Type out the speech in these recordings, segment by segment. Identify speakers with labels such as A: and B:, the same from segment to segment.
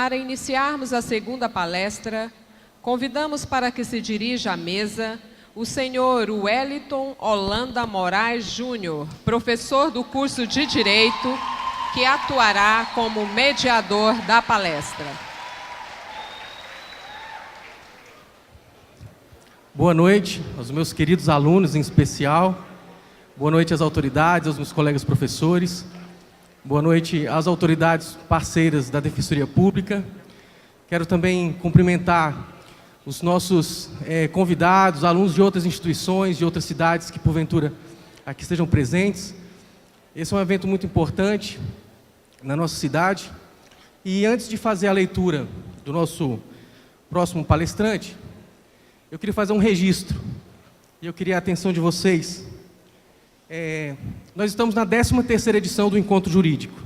A: Para iniciarmos a segunda palestra, convidamos para que se dirija à mesa o senhor Wellington Holanda Moraes Júnior, professor do curso de Direito, que atuará como mediador da palestra.
B: Boa noite aos meus queridos alunos em especial. Boa noite às autoridades, aos meus colegas professores. Boa noite às autoridades parceiras da Defensoria Pública. Quero também cumprimentar os nossos convidados, alunos de outras instituições, de outras cidades que porventura aqui estejam presentes. Esse é um evento muito importante na nossa cidade. E antes de fazer a leitura do nosso próximo palestrante, eu queria fazer um registro. E eu queria a atenção de vocês. Nós estamos na 13ª edição do Encontro Jurídico.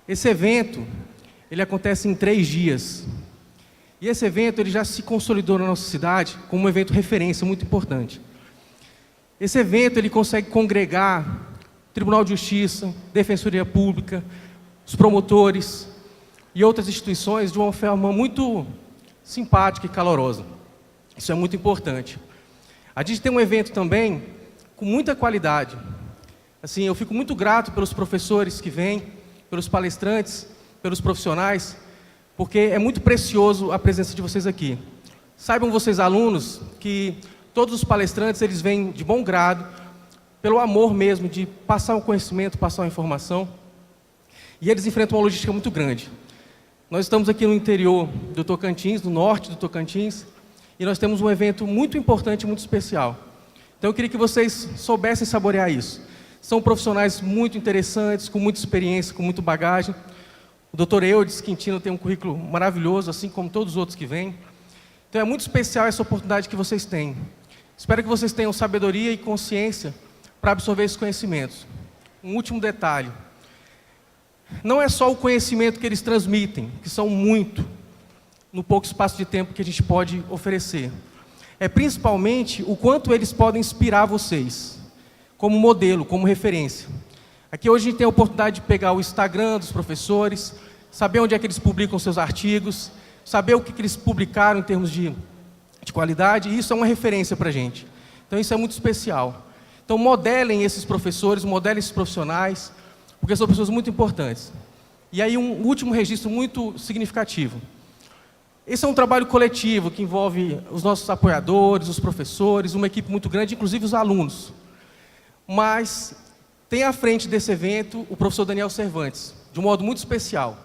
B: Esse evento, ele acontece em 3 dias. E esse evento, ele já se consolidou na nossa cidade como um evento referência muito importante. Esse evento, ele consegue congregar Tribunal de Justiça, Defensoria Pública, os promotores e outras instituições de uma forma muito simpática e calorosa. Isso é muito importante. A gente tem um evento também com muita qualidade. Assim, eu fico muito grato pelos professores que vêm, pelos palestrantes, pelos profissionais, porque é muito precioso a presença de vocês aqui. Saibam vocês, alunos, que todos os palestrantes, eles vêm de bom grado, pelo amor mesmo de passar o conhecimento, passar a informação, e eles enfrentam uma logística muito grande. Nós estamos aqui no interior do Tocantins, no norte do Tocantins, e nós temos um evento muito importante, muito especial. Então eu queria que vocês soubessem saborear isso. São profissionais muito interessantes, com muita experiência, com muita bagagem. O Dr. Eudes Quintino tem um currículo maravilhoso, assim como todos os outros que vêm. Então é muito especial essa oportunidade que vocês têm. Espero que vocês tenham sabedoria e consciência para absorver esses conhecimentos. Um último detalhe. Não é só o conhecimento que eles transmitem, que são muito, no pouco espaço de tempo que a gente pode oferecer. É principalmente o quanto eles podem inspirar vocês, como modelo, como referência. Aqui hoje a gente tem a oportunidade de pegar o Instagram dos professores, saber onde é que eles publicam seus artigos, saber o que eles publicaram em termos de qualidade, e isso é uma referência para a gente. Então isso é muito especial. Então modelem esses professores, modelem esses profissionais, porque são pessoas muito importantes. E aí um último registro muito significativo. Esse é um trabalho coletivo que envolve os nossos apoiadores, os professores, uma equipe muito grande, inclusive os alunos. Mas tem à frente desse evento o professor Daniel Cervantes, de um modo muito especial.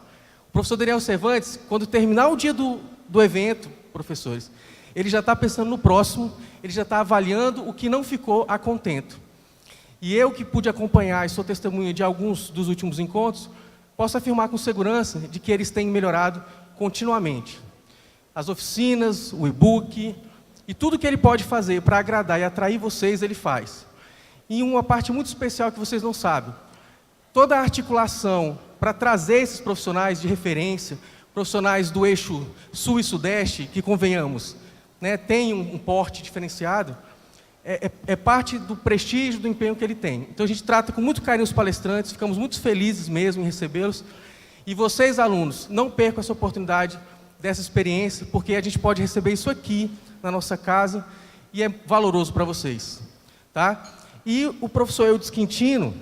B: O professor Daniel Cervantes, quando terminar o dia do evento, professores, ele já está pensando no próximo, ele já está avaliando o que não ficou a contento. E eu que pude acompanhar e sou testemunha de alguns dos últimos encontros, posso afirmar com segurança de que eles têm melhorado continuamente. As oficinas, o e-book e tudo que ele pode fazer para agradar e atrair vocês, ele faz. E uma parte muito especial que vocês não sabem, toda a articulação para trazer esses profissionais de referência, profissionais do eixo sul e sudeste, que convenhamos, né, tem um porte diferenciado, é parte do prestígio, do empenho que ele tem. Então a gente trata com muito carinho os palestrantes, ficamos muito felizes mesmo em recebê-los. E vocês, alunos, não percam essa oportunidade dessa experiência, porque a gente pode receber isso aqui, na nossa casa, e é valoroso para vocês. Tá? E o professor Eudes Quintino,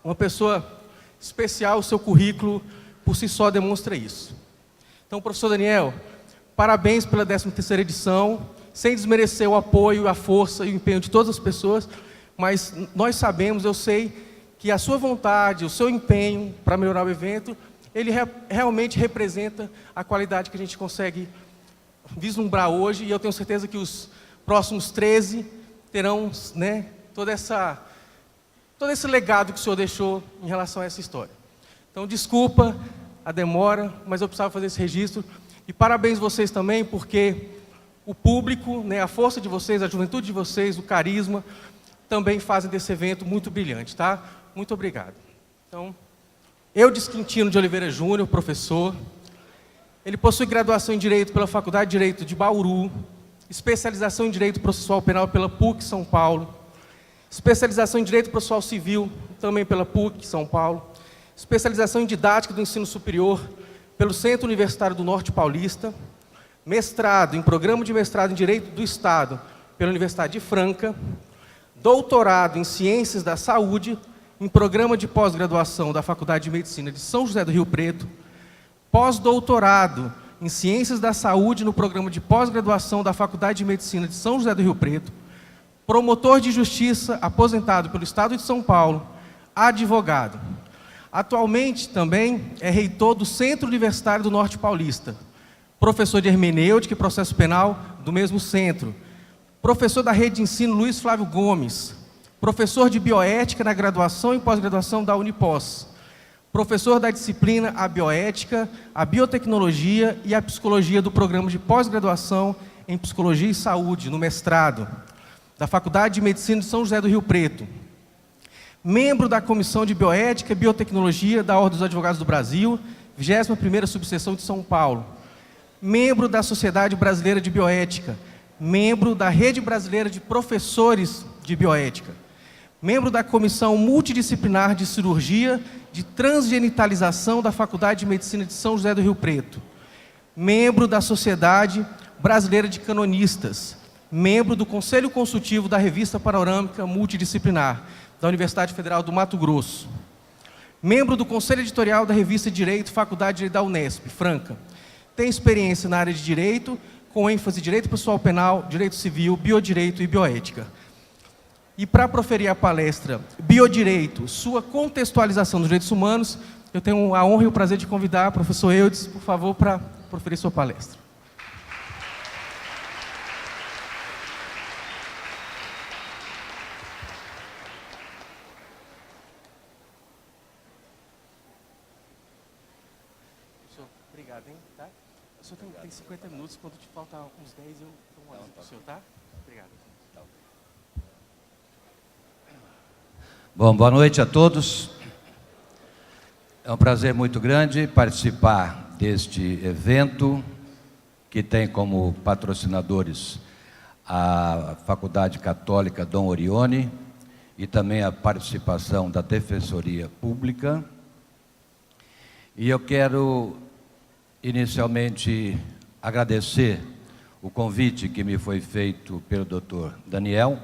B: uma pessoa especial, o seu currículo, por si só, demonstra isso. Então, professor Daniel, parabéns pela 13ª edição, sem desmerecer o apoio, a força e o empenho de todas as pessoas, mas nós sabemos, eu sei, que a sua vontade, o seu empenho para melhorar o evento, ele realmente representa a qualidade que a gente consegue vislumbrar hoje, e eu tenho certeza que os próximos 13 terão, né, todo esse legado que o senhor deixou em relação a essa história. Então, desculpa a demora, mas eu precisava fazer esse registro, e parabéns vocês também, porque o público, né, a força de vocês, a juventude de vocês, o carisma, também fazem desse evento muito brilhante, tá? Muito obrigado. Então, Eudes Quintino de Oliveira Júnior, professor. Ele possui graduação em Direito pela Faculdade de Direito de Bauru, especialização em Direito Processual Penal pela PUC São Paulo, especialização em Direito Processual Civil, também pela PUC São Paulo, especialização em Didática do Ensino Superior pelo Centro Universitário do Norte Paulista, mestrado em Programa de Mestrado em Direito do Estado pela Universidade de Franca, doutorado em Ciências da Saúde em Programa de Pós-Graduação da Faculdade de Medicina de São José do Rio Preto, pós-doutorado em Ciências da Saúde no Programa de Pós-Graduação da Faculdade de Medicina de São José do Rio Preto, promotor de justiça aposentado pelo Estado de São Paulo, advogado. Atualmente também é reitor do Centro Universitário do Norte Paulista, professor de hermenêutica e processo penal do mesmo centro, professor da rede de ensino Luiz Flávio Gomes, professor de bioética na graduação e pós-graduação da Unipós, professor da disciplina a bioética, a biotecnologia e a psicologia do programa de pós-graduação em psicologia e saúde, no mestrado, da Faculdade de Medicina de São José do Rio Preto, membro da Comissão de Bioética e Biotecnologia da Ordem dos Advogados do Brasil, 21ª Subseção de São Paulo, membro da Sociedade Brasileira de Bioética, membro da Rede Brasileira de Professores de Bioética, membro da Comissão Multidisciplinar de Cirurgia de Transgenitalização da Faculdade de Medicina de São José do Rio Preto, membro da Sociedade Brasileira de Canonistas, membro do Conselho Consultivo da Revista Panorâmica Multidisciplinar da Universidade Federal do Mato Grosso, membro do Conselho Editorial da Revista Direito, Faculdade da Unesp, Franca. Tem experiência na área de Direito, com ênfase em Direito Processual Penal, Direito Civil, Biodireito e Bioética. E para proferir a palestra Biodireito, sua contextualização dos direitos humanos, eu tenho a honra e o prazer de convidar o professor Eudes, por favor, para proferir sua palestra. Obrigado, hein? Tá? O senhor tem 50 minutos, quando te faltar uns 10, eu dou uma olhada para o senhor, tá? Obrigado.
C: Bom, boa noite a todos. É um prazer muito grande participar deste evento, que tem como patrocinadores a Faculdade Católica Dom Orione e também a participação da Defensoria Pública. E eu quero inicialmente agradecer o convite que me foi feito pelo Dr. Daniel,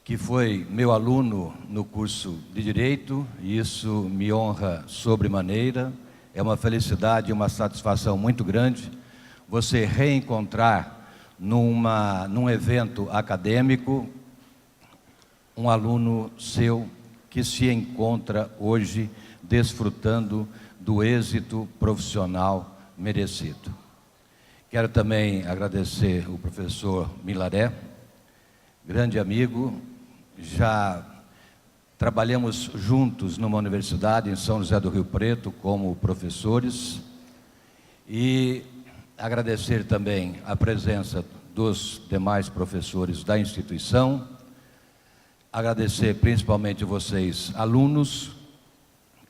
C: que foi meu aluno no curso de Direito, e isso me honra sobremaneira. É uma felicidade e uma satisfação muito grande você reencontrar num evento acadêmico um aluno seu que se encontra hoje desfrutando do êxito profissional merecido. Quero também agradecer o professor Milaré, grande amigo. Já trabalhamos juntos numa universidade em São José do Rio Preto como professores, e agradecer também a presença dos demais professores da instituição, agradecer principalmente vocês, alunos,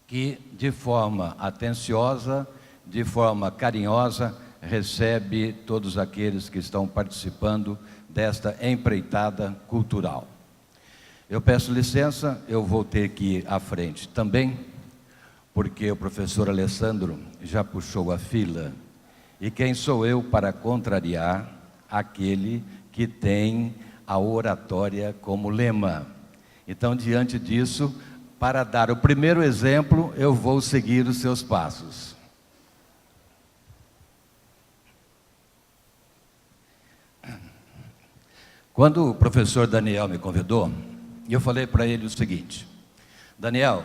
C: que de forma atenciosa, de forma carinhosa, recebe todos aqueles que estão participando desta empreitada cultural. Eu peço licença, eu vou ter que ir à frente também, porque o professor Alessandro já puxou a fila, e quem sou eu para contrariar aquele que tem a oratória como lema? Então, diante disso, para dar o primeiro exemplo, eu vou seguir os seus passos. Quando o professor Daniel me convidou, eu falei para ele o seguinte: Daniel,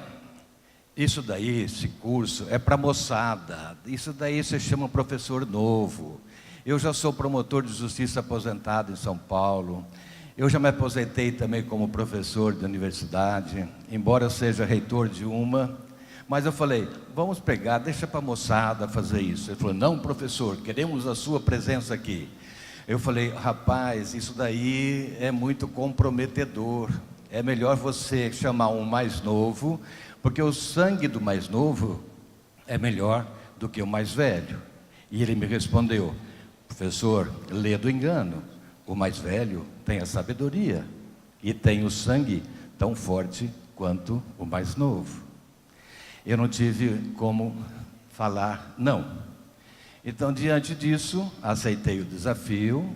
C: isso daí, esse curso, é para moçada, isso daí se chama professor novo. Eu já sou promotor de justiça aposentado em São Paulo, eu já me aposentei também como professor de universidade, embora eu seja reitor de uma, mas eu falei, vamos pegar, deixa para a moçada fazer isso. Ele falou, não, professor, queremos a sua presença aqui. Eu falei, rapaz, isso daí é muito comprometedor, é melhor você chamar um mais novo, porque o sangue do mais novo é melhor do que o mais velho. E ele me respondeu, professor, lê do engano, o mais velho tem a sabedoria e tem o sangue tão forte quanto o mais novo. Eu não tive como falar não. Então, diante disso, aceitei o desafio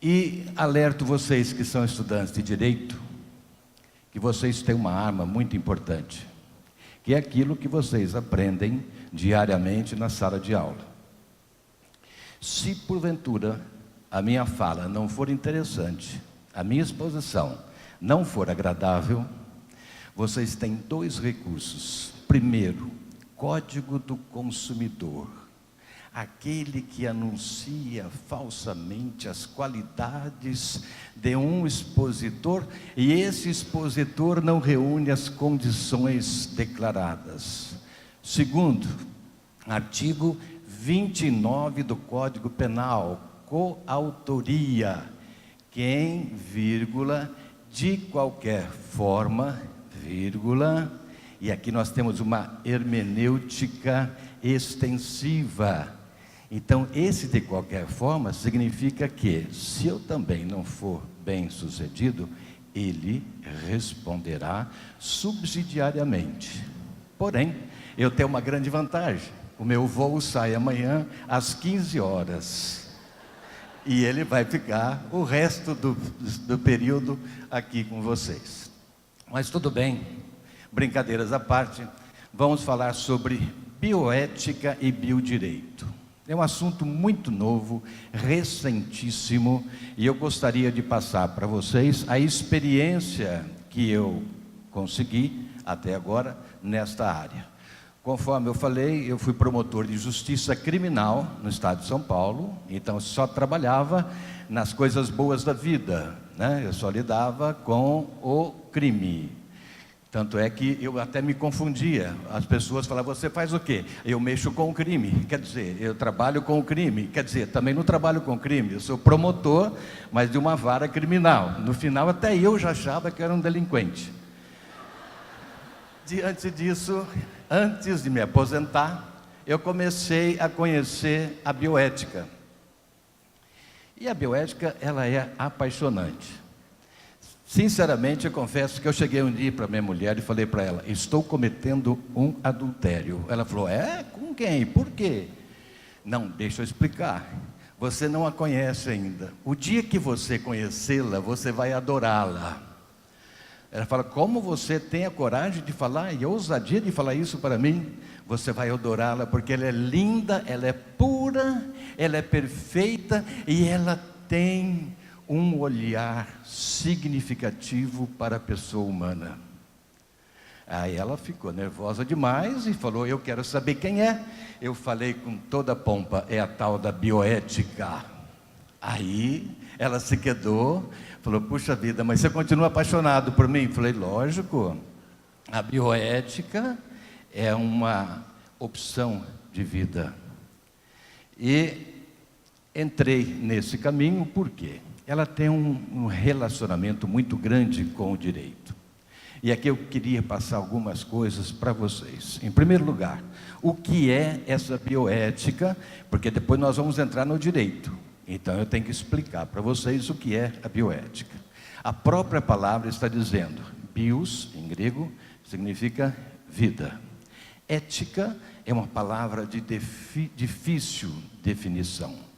C: e alerto vocês que são estudantes de direito, que vocês têm uma arma muito importante, que é aquilo que vocês aprendem diariamente na sala de aula. Se porventura a minha fala não for interessante, a minha exposição não for agradável, vocês têm dois recursos. Primeiro, Código do Consumidor, aquele que anuncia falsamente as qualidades de um expositor, e esse expositor não reúne as condições declaradas. Segundo, artigo 29 do Código Penal, coautoria, quem, vírgula, de qualquer forma, vírgula, e aqui nós temos uma hermenêutica extensiva. Então, esse de qualquer forma significa que, se eu também não for bem sucedido, ele responderá subsidiariamente. Porém, eu tenho uma grande vantagem. O meu voo sai amanhã às 15 horas. E ele vai ficar o resto do período aqui com vocês. Mas tudo bem, brincadeiras à parte, vamos falar sobre bioética e biodireito. É um assunto muito novo, recentíssimo, e eu gostaria de passar para vocês a experiência que eu consegui até agora nesta área. Conforme eu falei, eu fui promotor de justiça criminal no estado de São Paulo, então só trabalhava nas coisas boas da vida, né? Eu só lidava com o crime. Tanto é que eu até me confundia. As pessoas falavam, você faz o quê? Eu mexo com o crime, quer dizer, eu trabalho com o crime, quer dizer, também não trabalho com o crime, eu sou promotor, mas de uma vara criminal. No final até eu já achava que era um delinquente. Diante disso, antes de me aposentar, eu comecei a conhecer a bioética. E a bioética, ela é apaixonante. Sinceramente, eu confesso que eu cheguei um dia para minha mulher e falei para ela, estou cometendo um adultério. Ela falou, com quem? Por quê? Não, deixa eu explicar. Você não a conhece ainda. O dia que você conhecê-la, você vai adorá-la. Ela fala, como você tem a coragem de falar e a ousadia de falar isso para mim? Você vai adorá-la porque ela é linda, ela é pura, ela é perfeita e ela tem um olhar significativo para a pessoa humana. Aí ela ficou nervosa demais e falou, eu quero saber quem é. Eu falei com toda a pompa, é a tal da bioética. Aí ela se quedou, falou, puxa vida, mas você continua apaixonado por mim? Falei, lógico, a bioética é uma opção de vida. E entrei nesse caminho, por quê? Ela tem um relacionamento muito grande com o direito. E aqui eu queria passar algumas coisas para vocês. Em primeiro lugar, o que é essa bioética? Porque depois nós vamos entrar no direito. Então eu tenho que explicar para vocês o que é a bioética. A própria palavra está dizendo, bios, em grego, significa vida. Ética é uma palavra de difícil definição.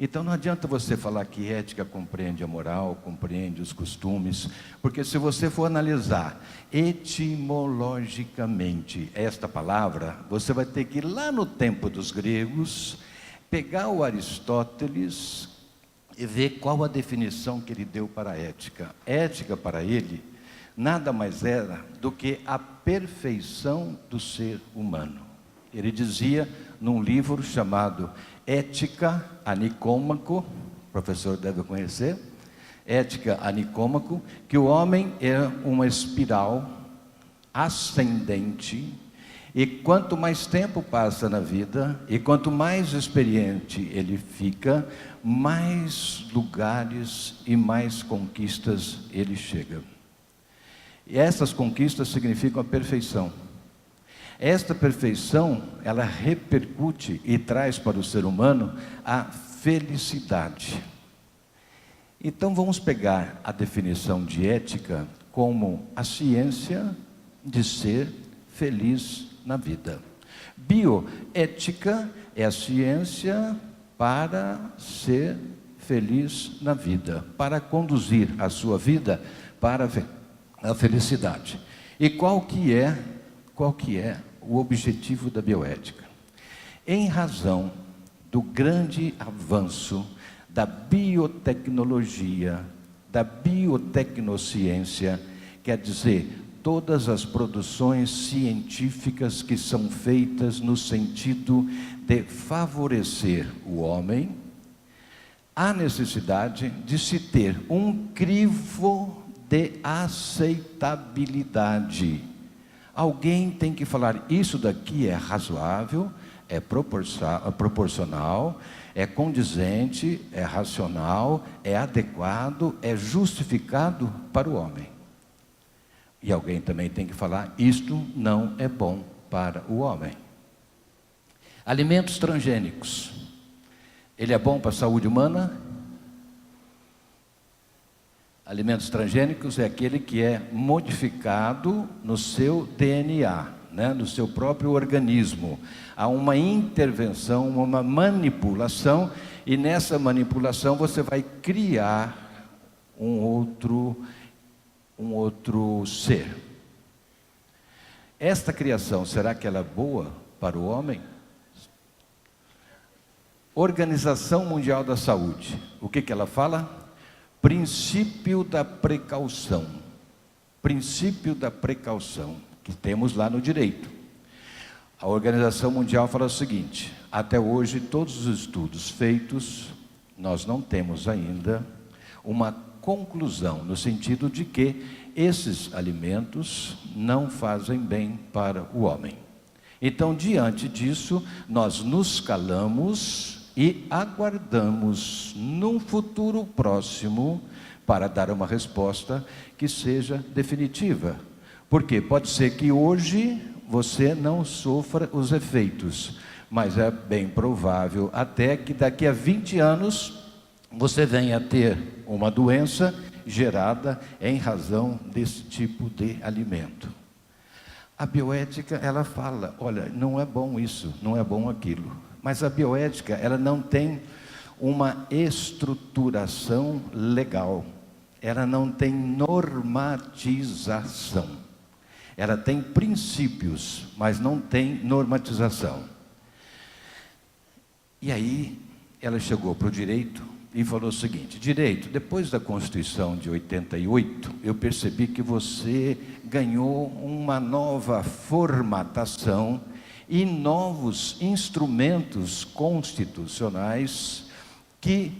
C: Então não adianta você falar que ética compreende a moral, compreende os costumes, porque se você for analisar etimologicamente esta palavra, você vai ter que ir lá no tempo dos gregos, pegar o Aristóteles e ver qual a definição que ele deu para a ética. Ética para ele nada mais era do que a perfeição do ser humano. Ele dizia num livro chamado Ética a Nicômaco, o professor deve conhecer, Ética a Nicômaco, que o homem é uma espiral ascendente, e quanto mais tempo passa na vida, e quanto mais experiente ele fica, mais lugares e mais conquistas ele chega. E essas conquistas significam a perfeição. Esta perfeição, ela repercute e traz para o ser humano a felicidade. Então vamos pegar a definição de ética como a ciência de ser feliz na vida. Bioética é a ciência para ser feliz na vida, para conduzir a sua vida para a felicidade. E qual que é o objetivo da bioética? Em razão do grande avanço da biotecnologia, da biotecnociência, quer dizer, todas as produções científicas que são feitas no sentido de favorecer o homem, há necessidade de se ter um crivo de aceitabilidade. Alguém tem que falar, isso daqui é razoável, é proporcional, é condizente, é racional, é adequado, é justificado para o homem. E alguém também tem que falar, isto não é bom para o homem. Alimentos transgênicos, ele é bom para a saúde humana? Alimentos transgênicos é aquele que é modificado no seu DNA, né, no seu próprio organismo. Há uma intervenção, uma manipulação, e nessa manipulação você vai criar um outro ser. Esta criação, será que ela é boa para o homem? Organização Mundial da Saúde, o que ela fala? Princípio da precaução. Princípio da precaução, que temos lá no direito. A Organização Mundial fala o seguinte: até hoje, todos os estudos feitos, nós não temos ainda uma conclusão, no sentido de que esses alimentos não fazem bem para o homem. Então, diante disso, nós nos calamos e aguardamos num futuro próximo para dar uma resposta que seja definitiva. Porque pode ser que hoje você não sofra os efeitos, mas é bem provável até que daqui a 20 anos você venha a ter uma doença gerada em razão desse tipo de alimento. A bioética, ela fala, olha, não é bom isso, não é bom aquilo. Mas a bioética, ela não tem uma estruturação legal. Ela não tem normatização. Ela tem princípios, mas não tem normatização. E aí, ela chegou para o direito e falou o seguinte: direito, depois da Constituição de 88, eu percebi que você ganhou uma nova formatação e novos instrumentos constitucionais que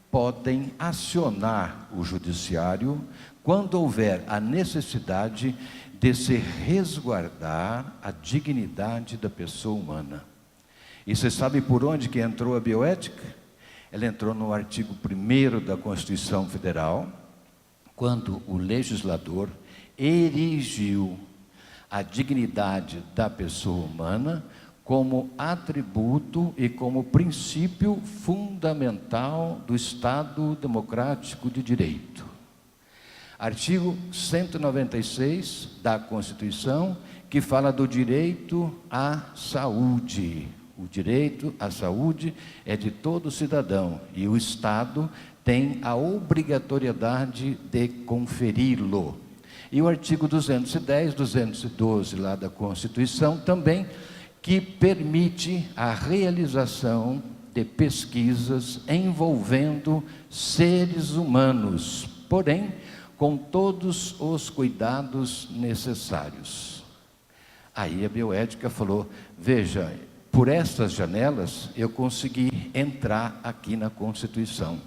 C: podem acionar o judiciário quando houver a necessidade de se resguardar a dignidade da pessoa humana. E você sabe por onde que entrou a bioética? Ela entrou no artigo 1º da Constituição Federal, quando o legislador erigiu a dignidade da pessoa humana como atributo e como princípio fundamental do Estado Democrático de Direito. Artigo 196 da Constituição, que fala do direito à saúde. O direito à saúde é de todo cidadão e o Estado tem a obrigatoriedade de conferi-lo. E o artigo 210, 212 lá da Constituição também, que permite a realização de pesquisas envolvendo seres humanos, porém, com todos os cuidados necessários. Aí a bioética falou, veja, por estas janelas eu consegui entrar aqui na Constituição.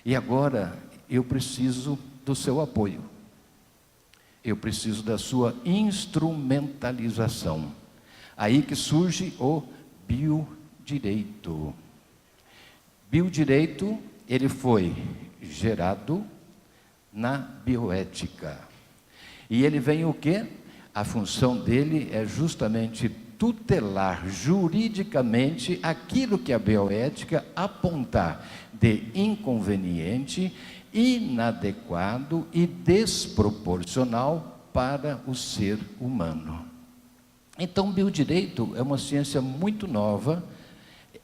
C: E agora eu preciso do seu apoio. Eu preciso da sua instrumentalização. Aí que surge o biodireito. Biodireito, ele foi gerado na bioética. E ele vem o quê? A função dele é justamente tutelar juridicamente aquilo que a bioética apontar de inconveniente, inadequado e desproporcional para o ser humano. Então, biodireito é uma ciência muito nova.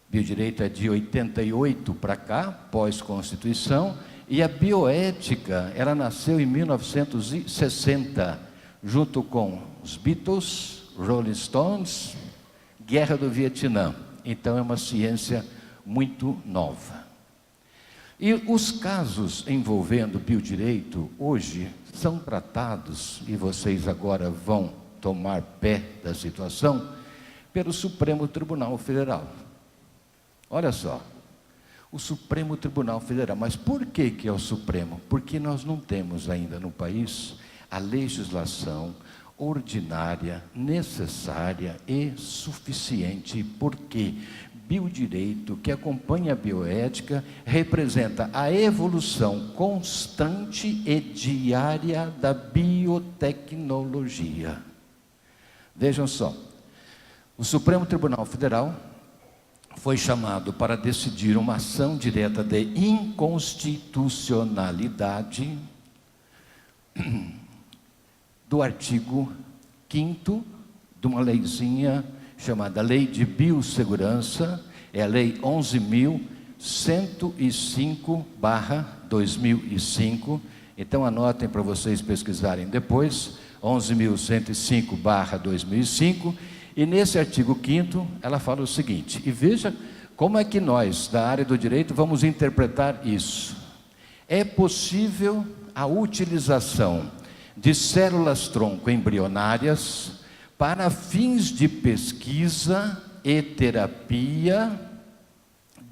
C: Biodireito é de 88 para cá, pós-Constituição, e a bioética, ela nasceu em 1960, junto com os Beatles, Rolling Stones, Guerra do Vietnã. Então, é uma ciência muito nova. E os casos envolvendo biodireito, hoje, são tratados, e vocês agora vão tomar pé da situação, pelo Supremo Tribunal Federal. Olha só, o Supremo Tribunal Federal. Mas por que que é o Supremo? Porque nós não temos ainda no país a legislação ordinária, necessária e suficiente, porque biodireito, que acompanha a bioética, representa a evolução constante e diária da biotecnologia. Vejam só, o Supremo Tribunal Federal foi chamado para decidir uma ação direta de inconstitucionalidade do artigo 5º de uma leizinha chamada Lei de Biossegurança, é a Lei 11.105/2005. Então anotem para vocês pesquisarem depois, 11.105/2005. E nesse artigo 5º, ela fala o seguinte, e veja como é que nós, da área do direito, vamos interpretar isso. É possível a utilização de células-tronco embrionárias para fins de pesquisa e terapia,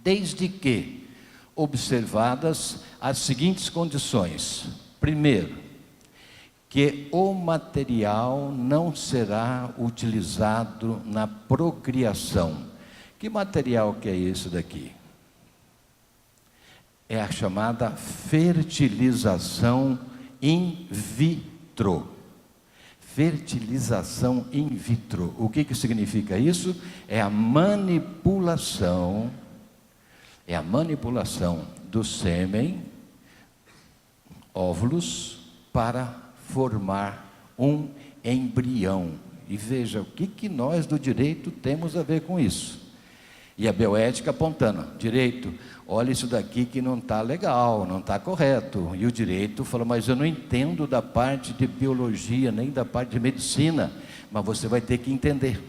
C: desde que observadas as seguintes condições. Primeiro, que o material não será utilizado na procriação. Que material que é esse daqui? É a chamada fertilização in vitro. Fertilização in vitro. O que significa isso? É a manipulação do sêmen, óvulos, para formar um embrião. E veja, o que nós do direito temos a ver com isso? E a bioética apontando, direito, olha isso daqui que não está legal, não está correto. E o direito fala, mas eu não entendo da parte de biologia, nem da parte de medicina, mas você vai ter que entender.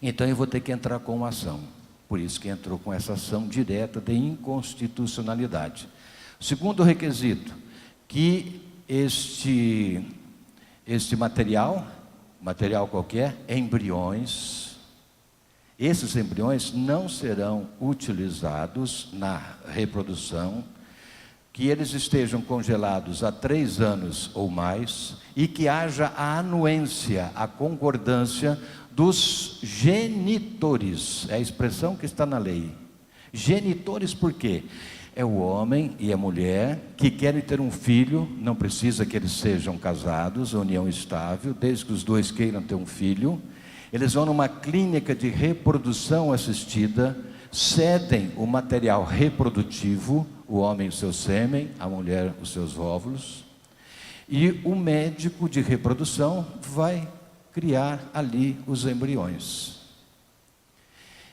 C: Então eu vou ter que entrar com uma ação. Por isso que entrou com essa ação direta de inconstitucionalidade. Segundo requisito, que este material qualquer, embriões, esses embriões não serão utilizados na reprodução, que eles estejam congelados há 3 anos ou mais, e que haja a anuência, a concordância dos genitores, é a expressão que está na lei. Genitores por quê? É o homem e a mulher que querem ter um filho, não precisa que eles sejam casados, união estável, desde que os dois queiram ter um filho. Eles vão numa clínica de reprodução assistida, cedem o material reprodutivo, o homem o seu sêmen, a mulher os seus óvulos, e o médico de reprodução vai criar ali os embriões.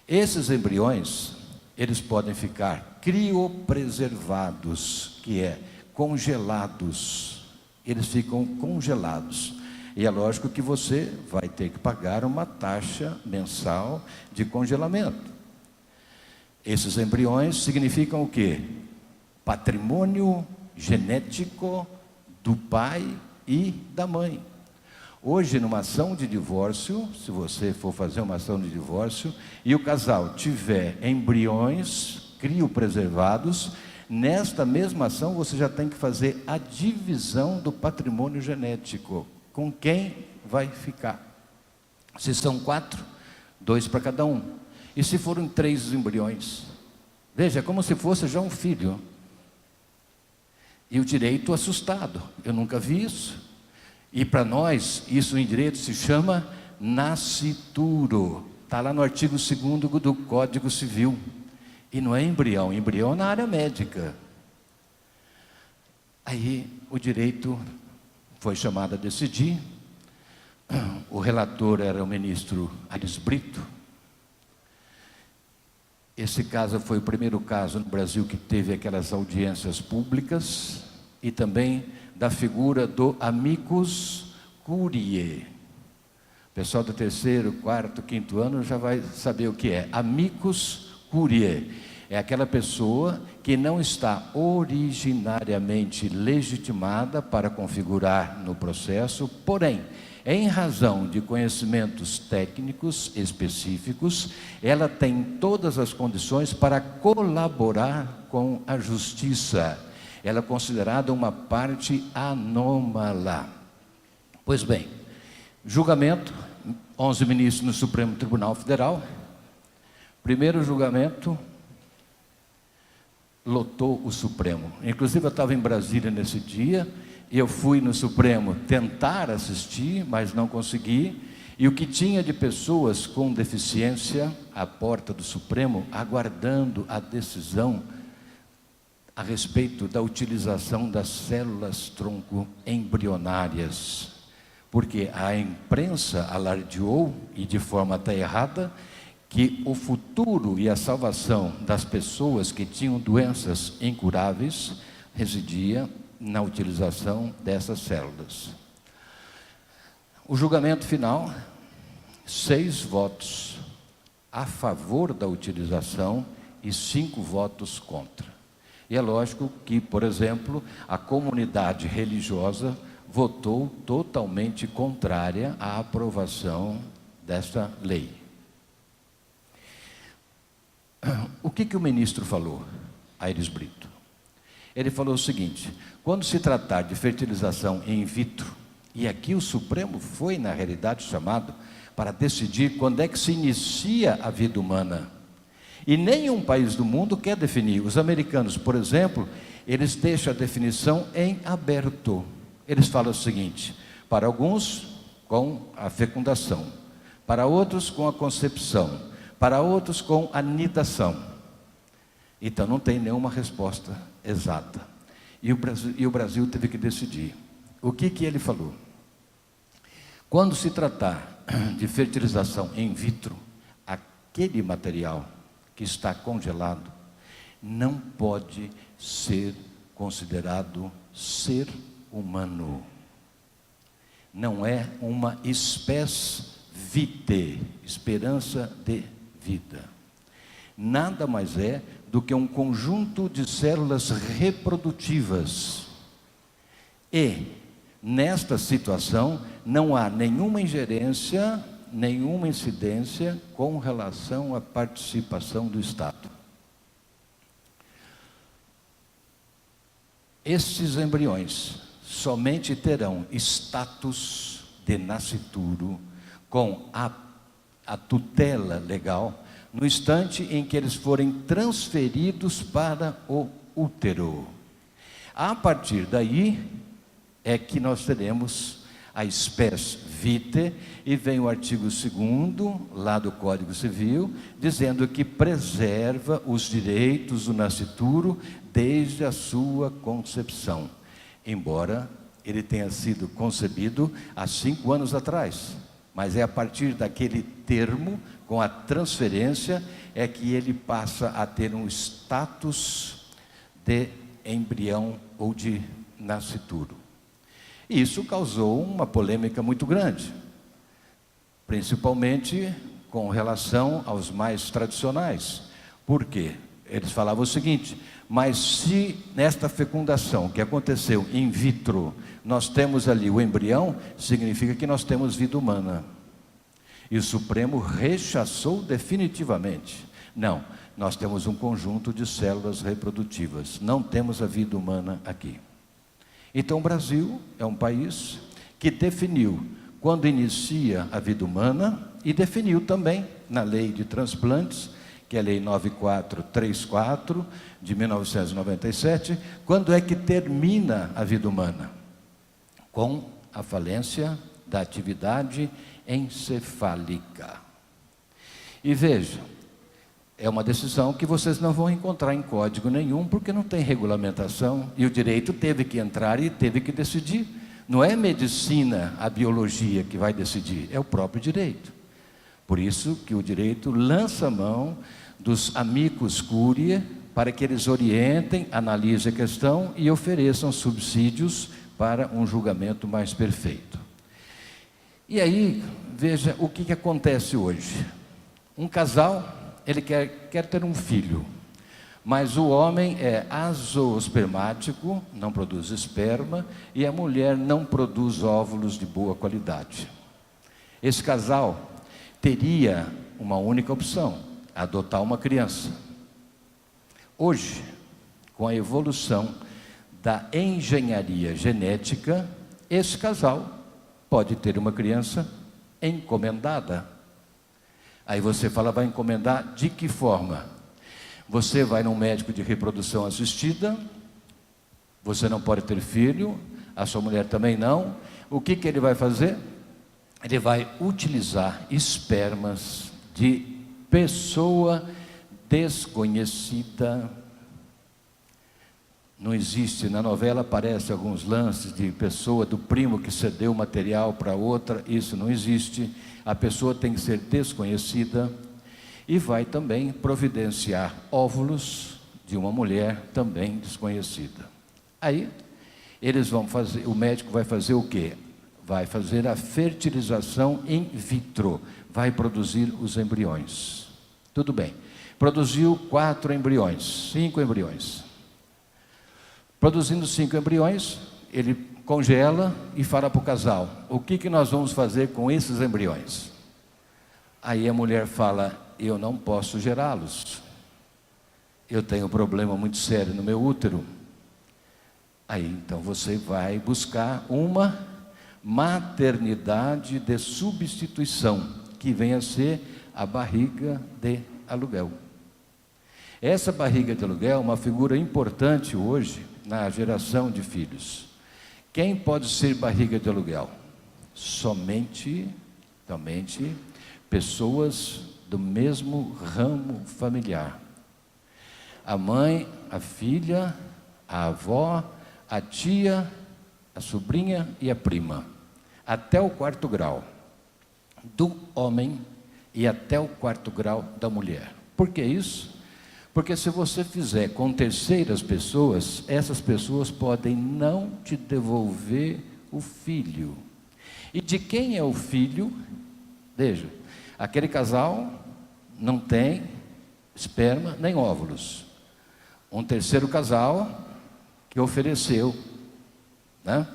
C: Esses embriões, eles podem ficar criopreservados, que é congelados. Eles ficam congelados. E é lógico que você vai ter que pagar uma taxa mensal de congelamento. Esses embriões significam o quê? Patrimônio genético do pai e da mãe. Hoje, numa ação de divórcio, se você for fazer uma ação de divórcio, e o casal tiver embriões criopreservados, nesta mesma ação você já tem que fazer a divisão do patrimônio genético. Com quem vai ficar? Se são 4, 2 para cada um. E se forem 3 embriões? Veja, é como se fosse já um filho. E o direito assustado. Eu nunca vi isso. E para nós, isso em direito se chama nascituro. Está lá no artigo 2º do Código Civil. E não é embrião, embrião na área médica. Aí o direito foi chamado a decidir, o relator era o ministro Aires Brito. Esse caso foi o primeiro caso no Brasil que teve aquelas audiências públicas, e também da figura do amicus curiae. O pessoal do terceiro, quarto, quinto ano já vai saber o que é. Amicus curiae é aquela pessoa que não está originariamente legitimada para configurar no processo, porém, em razão de conhecimentos técnicos específicos, ela tem todas as condições para colaborar com a justiça. Ela é considerada uma parte anômala. Pois bem, julgamento, 11 ministros no Supremo Tribunal Federal. Primeiro julgamento, lotou o Supremo. Inclusive eu estava em Brasília nesse dia, e eu fui no Supremo tentar assistir, mas não consegui. E o que tinha de pessoas com deficiência à porta do Supremo, aguardando a decisão a respeito da utilização das células-tronco embrionárias. Porque a imprensa alardeou, e de forma até errada, que o futuro e a salvação das pessoas que tinham doenças incuráveis residia na utilização dessas células. O julgamento final, 6 votos a favor da utilização e 5 votos contra. E é lógico que, por exemplo, a comunidade religiosa votou totalmente contrária à aprovação desta lei. O que o ministro falou, Aires Brito? Ele falou o seguinte: quando se tratar de fertilização in vitro, e aqui o Supremo foi, na realidade, chamado para decidir quando é que se inicia a vida humana. E nenhum país do mundo quer definir. Os americanos, por exemplo, eles deixam a definição em aberto. Eles falam o seguinte: para alguns, com a fecundação, para outros, com a concepção, para outros, com a nidação. Então não tem nenhuma resposta exata. E o Brasil teve que decidir. O que ele falou? Quando se tratar de fertilização in vitro, aquele material que está congelado não pode ser considerado ser humano. Não é uma spes vitae, esperança de vida. Nada mais é do que um conjunto de células reprodutivas. E, nesta situação, não há nenhuma ingerência, nenhuma incidência com relação à participação do Estado. Estes embriões somente terão status de nascituro com a tutela legal no instante em que eles forem transferidos para o útero. A partir daí é que nós teremos a spes vitae, e vem o artigo 2º lá do Código Civil, dizendo que preserva os direitos do nascituro desde a sua concepção, embora ele tenha sido concebido há 5 anos atrás. Mas é a partir daquele termo, com a transferência, é que ele passa a ter um status de embrião ou de nascituro. E isso causou uma polêmica muito grande, principalmente com relação aos mais tradicionais. Por quê? Eles falavam o seguinte: mas se nesta fecundação que aconteceu in vitro, nós temos ali o embrião, significa que nós temos vida humana. E o Supremo rechaçou definitivamente. Não, nós temos um conjunto de células reprodutivas, não temos a vida humana aqui. Então o Brasil é um país que definiu quando inicia a vida humana, e definiu também na lei de transplantes, que é a lei 9434 de 1997, quando é que termina a vida humana? Com a falência da atividade encefálica. E veja, é uma decisão que vocês não vão encontrar em código nenhum, porque não tem regulamentação, e o direito teve que entrar e teve que decidir. Não é medicina, a biologia que vai decidir, é o próprio direito. Por isso que o direito lança a mão dos amicus curiae para que eles orientem, analisem a questão e ofereçam subsídios para um julgamento mais perfeito. E aí, veja o que acontece hoje. Um casal, ele quer ter um filho, mas o homem é azoospermático, não produz esperma, e a mulher não produz óvulos de boa qualidade. Esse casal teria uma única opção: adotar uma criança. Hoje, com a evolução da engenharia genética, esse casal pode ter uma criança encomendada. Aí você fala, vai encomendar de que forma? Você vai num médico de reprodução assistida, você não pode ter filho, a sua mulher também não. O que ele vai fazer? Ele vai utilizar espermas de pessoa desconhecida. Não existe, na novela aparecem alguns lances de pessoa, do primo que cedeu material para outra, isso não existe. A pessoa tem que ser desconhecida e vai também providenciar óvulos de uma mulher também desconhecida. Aí, eles vão fazer, o médico vai fazer o quê? Vai fazer a fertilização in vitro, vai produzir os embriões. Tudo bem, produziu 4 embriões, 5 embriões. Produzindo 5 embriões, ele congela e fala para o casal, o que nós vamos fazer com esses embriões? Aí a mulher fala, eu não posso gerá-los, eu tenho um problema muito sério no meu útero. Aí então você vai buscar uma maternidade de substituição, que vem a ser a barriga de aluguel. Essa barriga de aluguel é uma figura importante hoje na geração de filhos. Quem pode ser barriga de aluguel? Somente pessoas do mesmo ramo familiar. A mãe, a filha, a avó, a tia, a sobrinha e a prima. Até o 4º grau do homem e até o 4º grau da mulher. Por que isso? Porque se você fizer com terceiras pessoas, essas pessoas podem não te devolver o filho. E de quem é o filho? Veja, aquele casal não tem esperma nem óvulos. Um terceiro casal que ofereceu, né?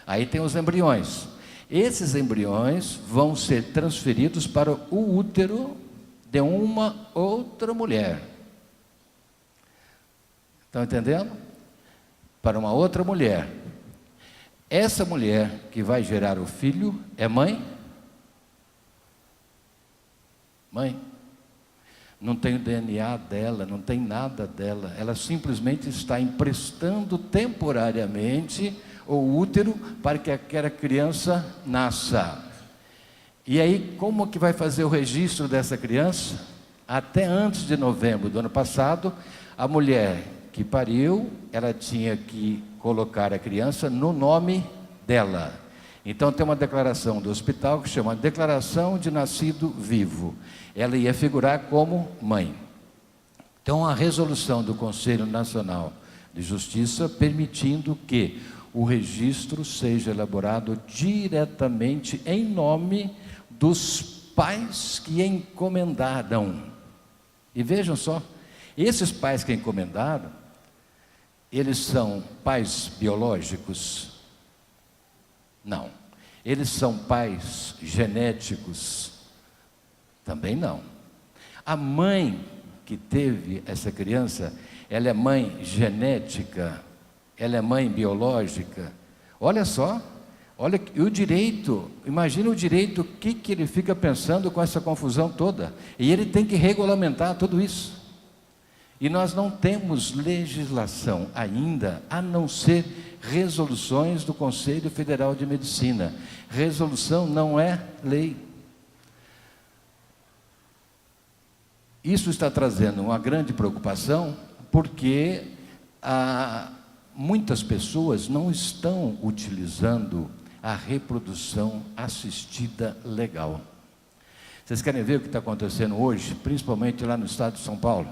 C: Aí tem os embriões. Esses embriões vão ser transferidos para o útero de uma outra mulher. Estão entendendo? Para uma outra mulher. Essa mulher que vai gerar o filho é mãe? Mãe. Não tem o DNA dela, não tem nada dela. Ela simplesmente está emprestando temporariamente o útero para que aquela criança nasça. E aí, como que vai fazer o registro dessa criança? Até antes de novembro do ano passado, a mulher que pariu, ela tinha que colocar a criança no nome dela. Então tem uma declaração do hospital que chama Declaração de Nascido Vivo. Ela ia figurar como mãe. Então a resolução do Conselho Nacional de Justiça permitindo que o registro seja elaborado diretamente em nome dos pais que encomendaram. E vejam só, esses pais que encomendaram, eles são pais biológicos? Não. Eles são pais genéticos? Também não. A mãe que teve essa criança, ela é mãe genética? Ela é mãe biológica? Olha só, olha o direito, imagina o direito, o que ele fica pensando com essa confusão toda. E ele tem que regulamentar tudo isso. E nós não temos legislação ainda, a não ser resoluções do Conselho Federal de Medicina. Resolução não é lei. Isso está trazendo uma grande preocupação, porque muitas pessoas não estão utilizando a reprodução assistida legal. Vocês querem ver o que está acontecendo hoje, principalmente lá no estado de São Paulo?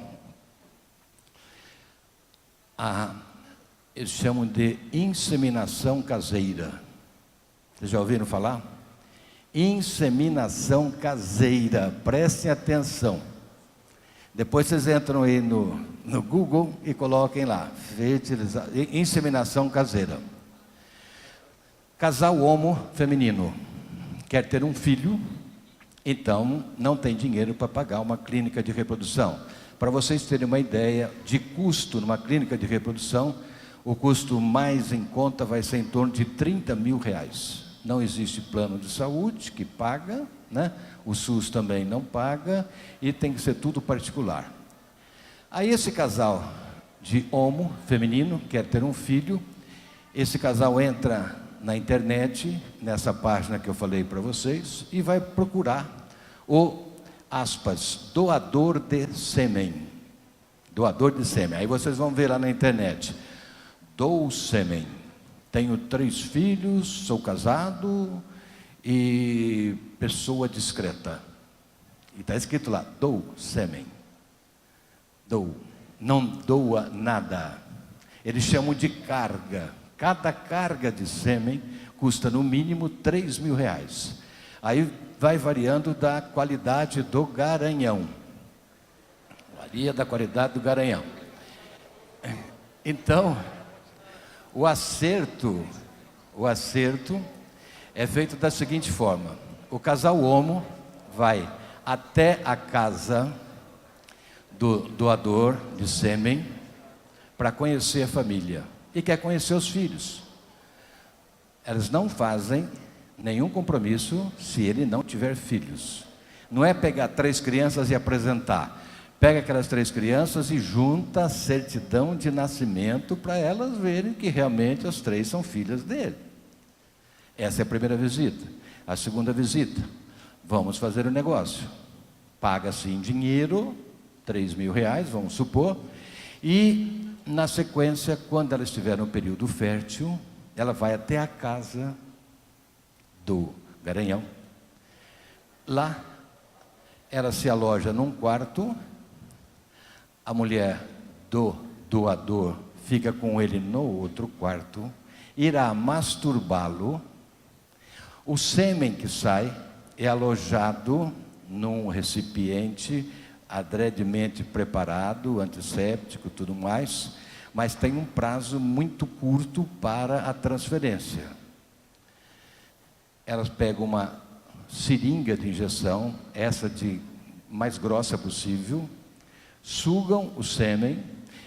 C: Eles chamam de inseminação caseira. Vocês já ouviram falar? Inseminação caseira, prestem atenção. Depois vocês entram aí no Google e coloquem lá, inseminação caseira. Casal homo feminino, quer ter um filho, então não tem dinheiro para pagar uma clínica de reprodução. Para vocês terem uma ideia de custo numa clínica de reprodução, o custo mais em conta vai ser em torno de R$30.000. Não existe plano de saúde que paga, né? O SUS também não paga e tem que ser tudo particular. Aí esse casal de homo feminino quer ter um filho, esse casal entra na internet, nessa página que eu falei para vocês, e vai procurar o, aspas, doador de sêmen. Doador de sêmen. Aí vocês vão ver lá na internet, dou sêmen. Tenho 3 filhos, sou casado e pessoa discreta. E está escrito lá, dou sêmen. Dou. Não doa nada. Eles chamam de carga. Cada carga de sêmen custa no mínimo R$3.000. Aí vai variando da qualidade do garanhão. Varia da qualidade do garanhão. Então, o acerto é feito da seguinte forma: o casal homo vai até a casa do doador de sêmen para conhecer a família e quer conhecer os filhos. Elas não fazem nenhum compromisso se ele não tiver filhos. Não é pegar 3 crianças e apresentar. Pega aquelas 3 crianças e junta a certidão de nascimento para elas verem que realmente as 3 são filhas dele. Essa é a primeira visita. A segunda visita, vamos fazer o negócio. Paga-se em dinheiro, R$3.000, vamos supor, e na sequência, quando ela estiver no período fértil, ela vai até a casa do garanhão. Lá, ela se aloja num quarto. A mulher do doador fica com ele no outro quarto, irá masturbá-lo. O sêmen que sai é alojado num recipiente adredemente preparado, antisséptico, tudo mais, mas tem um prazo muito curto para a transferência. Elas pegam uma seringa de injeção, essa de mais grossa possível, sugam o sêmen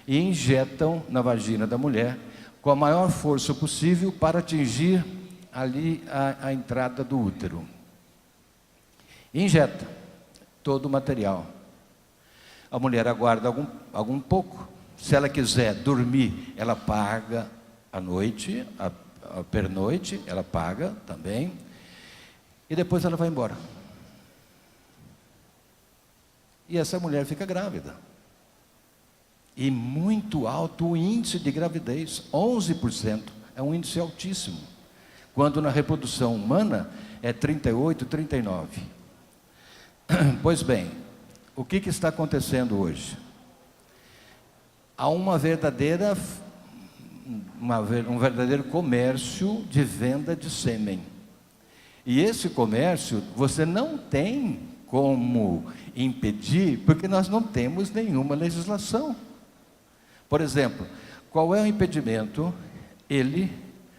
C: e injetam na vagina da mulher com a maior força possível para atingir ali a entrada do útero. Injeta todo o material. A mulher aguarda algum pouco. Se ela quiser dormir, ela paga à noite, a pernoite, ela paga também. E depois ela vai embora. E essa mulher fica grávida. E muito alto o índice de gravidez, 11%, é um índice altíssimo. Quando na reprodução humana é 38, 39. Pois bem, o que está acontecendo hoje? Há um verdadeiro comércio de venda de sêmen. E esse comércio você não tem como impedir, porque nós não temos nenhuma legislação. Por exemplo, qual é o impedimento ele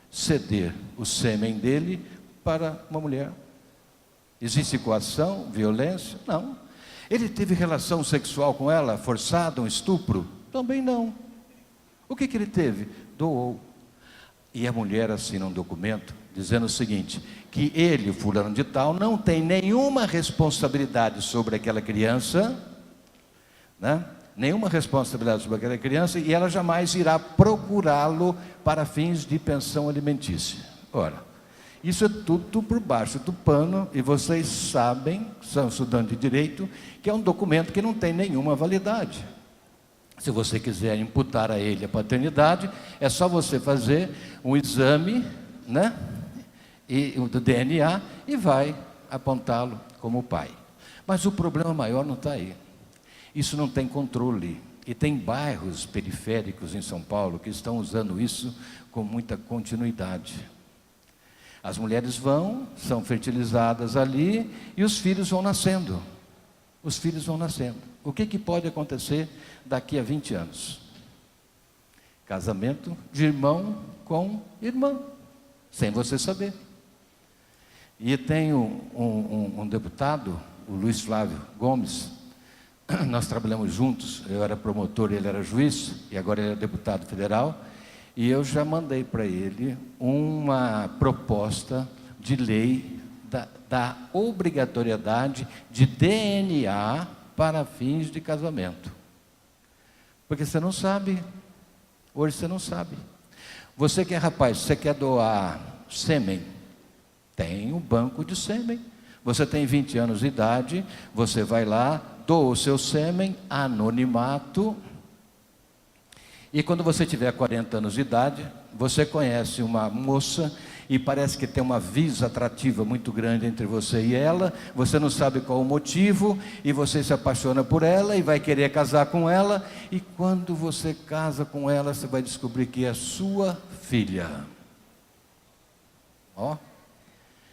C: ceder o sêmen dele para uma mulher? Existe coação, violência? Não. Ele teve relação sexual com ela, forçada, um estupro? Também não. O que ele teve? Doou. E a mulher assina um documento dizendo o seguinte, que ele, fulano de tal, não tem nenhuma responsabilidade sobre aquela criança, né? Nenhuma responsabilidade sobre aquela criança, e ela jamais irá procurá-lo para fins de pensão alimentícia. Ora, isso é tudo por baixo do pano, e vocês sabem, são estudantes de direito, que é um documento que não tem nenhuma validade. Se você quiser imputar a ele a paternidade, é só você fazer um exame, né? e do DNA e vai apontá-lo como pai. Mas o problema maior não está aí. Isso não tem controle. E tem bairros periféricos em São Paulo que estão usando isso com muita continuidade. As mulheres vão, são fertilizadas ali e os filhos vão nascendo. Os filhos vão nascendo. O que pode acontecer daqui a 20 anos? Casamento de irmão com irmã, sem você saber. E tem um deputado, o Luiz Flávio Gomes, nós trabalhamos juntos, eu era promotor, ele era juiz, e agora ele é deputado federal, e eu já mandei para ele uma proposta de lei da obrigatoriedade de DNA para fins de casamento. Porque você não sabe, hoje você não sabe. Você que é rapaz, você quer doar sêmen? Tem um banco de sêmen. Você tem 20 anos de idade, você vai lá, doa o seu sêmen, anonimato. E quando você tiver 40 anos de idade, você conhece uma moça e parece que tem uma visa atrativa muito grande entre você e ela, você não sabe qual o motivo, e você se apaixona por ela e vai querer casar com ela, e quando você casa com ela, você vai descobrir que é sua filha. Ó,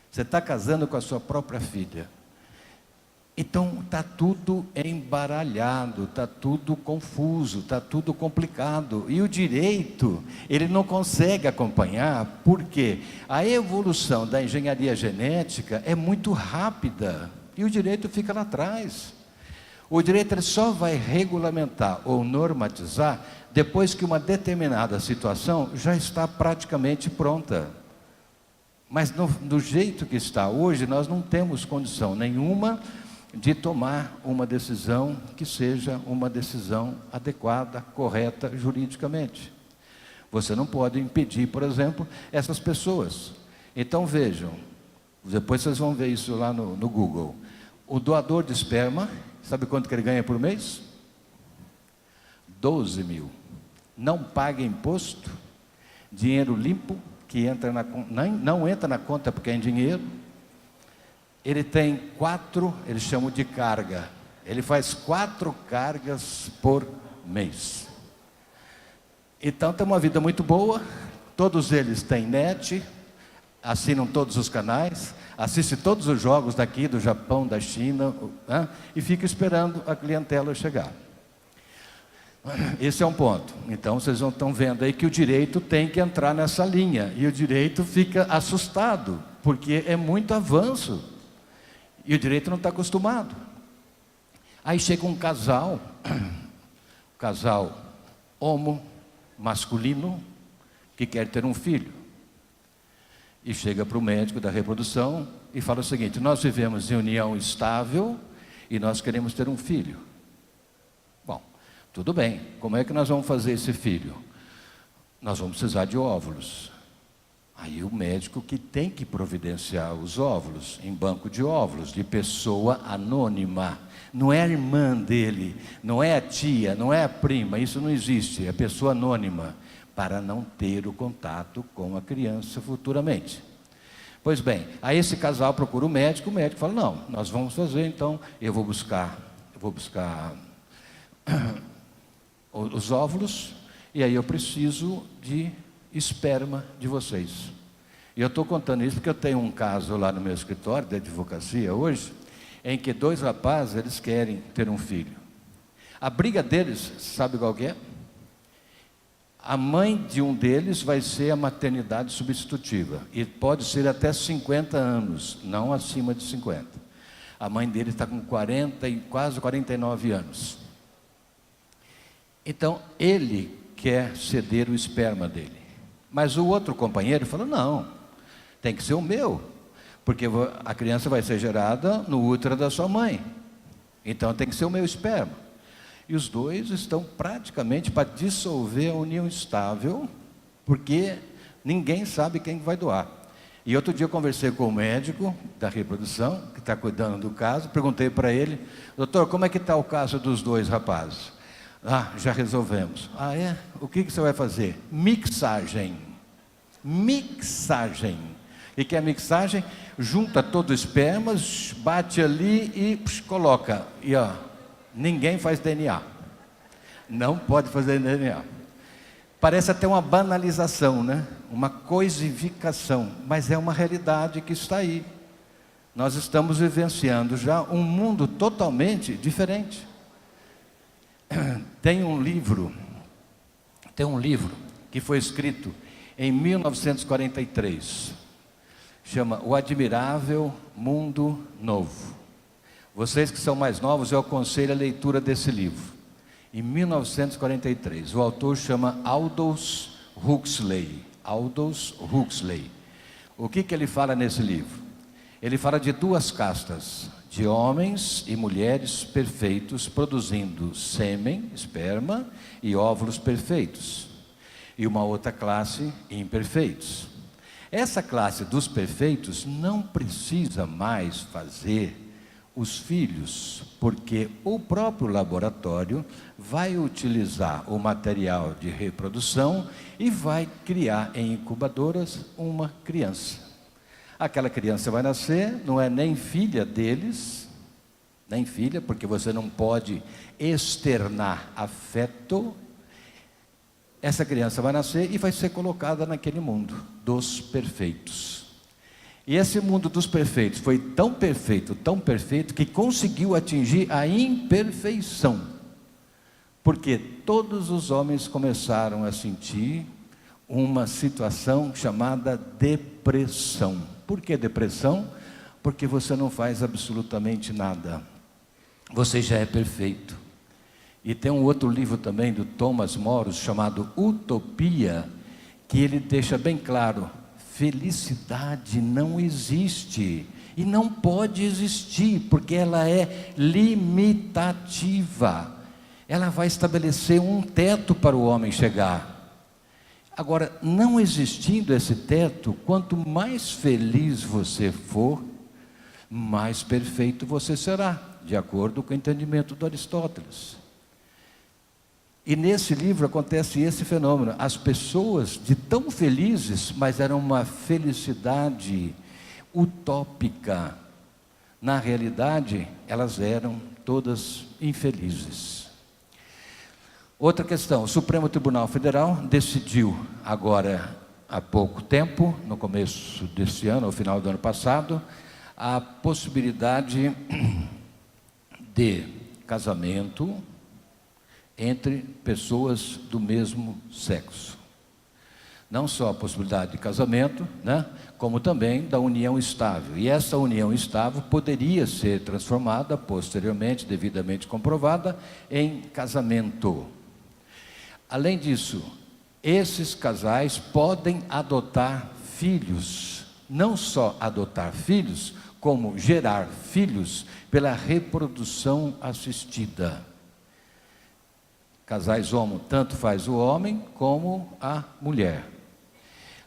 C: você está casando com a sua própria filha. Então está tudo embaralhado, está tudo confuso, está tudo complicado. E o direito, ele não consegue acompanhar, porque a evolução da engenharia genética é muito rápida, e o direito fica lá atrás. O direito ele só vai regulamentar ou normatizar depois que uma determinada situação já está praticamente pronta. Mas do jeito que está hoje, nós não temos condição nenhuma de tomar uma decisão que seja uma decisão adequada, correta juridicamente. Você não pode impedir, por exemplo, essas pessoas. Então vejam, depois vocês vão ver isso lá no Google. O doador de esperma, sabe quanto que ele ganha por mês? 12 mil. Não paga imposto, dinheiro limpo, que entra não entra na conta porque é em dinheiro. Ele tem 4, eles chamam de carga. Ele faz 4 cargas por mês. Então tem uma vida muito boa, todos eles têm net, assinam todos os canais, assistem todos os jogos daqui, do Japão, da China, né? E fica esperando a clientela chegar. Esse é um ponto. Então vocês estão vendo aí que o direito tem que entrar nessa linha, e o direito fica assustado, porque é muito avanço. E o direito não está acostumado. Aí chega um casal homo, masculino, que quer ter um filho. E chega para o médico da reprodução e fala o seguinte: nós vivemos em união estável e nós queremos ter um filho. Bom, tudo bem, como é que nós vamos fazer esse filho? Nós vamos precisar de óvulos. Aí o médico que tem que providenciar os óvulos, em banco de óvulos, de pessoa anônima. Não é a irmã dele, não é a tia, não é a prima, isso não existe, é pessoa anônima, para não ter o contato com a criança futuramente. Pois bem, aí esse casal procura o médico fala: não, nós vamos fazer, então eu vou buscar os óvulos, e aí eu preciso de esperma de vocês. E eu estou contando isso porque eu tenho um caso lá no meu escritório de advocacia hoje, em que 2 rapazes, eles querem ter um filho. A briga deles, sabe qual que é? A mãe de um deles vai ser a maternidade substitutiva, e pode ser até 50 anos, não acima de 50. A mãe dele está com 40 e quase 49 anos. Então ele quer ceder o esperma dele. Mas o outro companheiro falou: não, tem que ser o meu, porque a criança vai ser gerada no útero da sua mãe, então tem que ser o meu esperma. E os dois estão praticamente para dissolver a união estável, porque ninguém sabe quem vai doar. E outro dia eu conversei com o médico da reprodução, que está cuidando do caso, perguntei para ele: doutor, como é que está o caso dos 2 rapazes? Ah, já resolvemos. Ah, é? O que você vai fazer? Mixagem. E que a mixagem junta todo o esperma, bate ali e coloca. E ó, ninguém faz DNA. Não pode fazer DNA. Parece até uma banalização, né? Uma coisificação, mas é uma realidade que está aí. Nós estamos vivenciando já um mundo totalmente diferente. Tem um livro que foi escrito em 1943, chama O Admirável Mundo Novo. Vocês que são mais novos, eu aconselho a leitura desse livro. Em 1943, o autor chama Aldous Huxley. Aldous Huxley. O que ele fala nesse livro? Ele fala de duas castas, de homens e mulheres perfeitos, produzindo sêmen, esperma e óvulos perfeitos. E uma outra classe, imperfeitos. Essa classe dos perfeitos não precisa mais fazer os filhos, porque o próprio laboratório vai utilizar o material de reprodução e vai criar em incubadoras uma criança. Aquela criança vai nascer, não é nem filha deles, nem filha, porque você não pode externar afeto. Essa criança vai nascer e vai ser colocada naquele mundo dos perfeitos. E esse mundo dos perfeitos foi tão perfeito, que conseguiu atingir a imperfeição. Porque todos os homens começaram a sentir uma situação chamada depressão. Por que depressão? Porque você não faz absolutamente nada. Você já é perfeito. E tem um outro livro também do Thomas More, chamado Utopia, que ele deixa bem claro: felicidade não existe e não pode existir, porque ela é limitativa. Ela vai estabelecer um teto para o homem chegar. Agora, não existindo esse teto, quanto mais feliz você for, mais perfeito você será, de acordo com o entendimento de Aristóteles. E nesse livro acontece esse fenômeno. As pessoas de tão felizes, mas era uma felicidade utópica. Na realidade, elas eram todas infelizes. Outra questão: o Supremo Tribunal Federal decidiu agora há pouco tempo, no começo desse ano, ao final do ano passado, a possibilidade de casamento entre pessoas do mesmo sexo. Não só a possibilidade de casamento, né, como também da união estável. E essa união estável poderia ser transformada posteriormente, devidamente comprovada, em casamento. Além disso, esses casais podem adotar filhos. Não só adotar filhos, como gerar filhos pela reprodução assistida. Casais homo, tanto faz o homem como a mulher.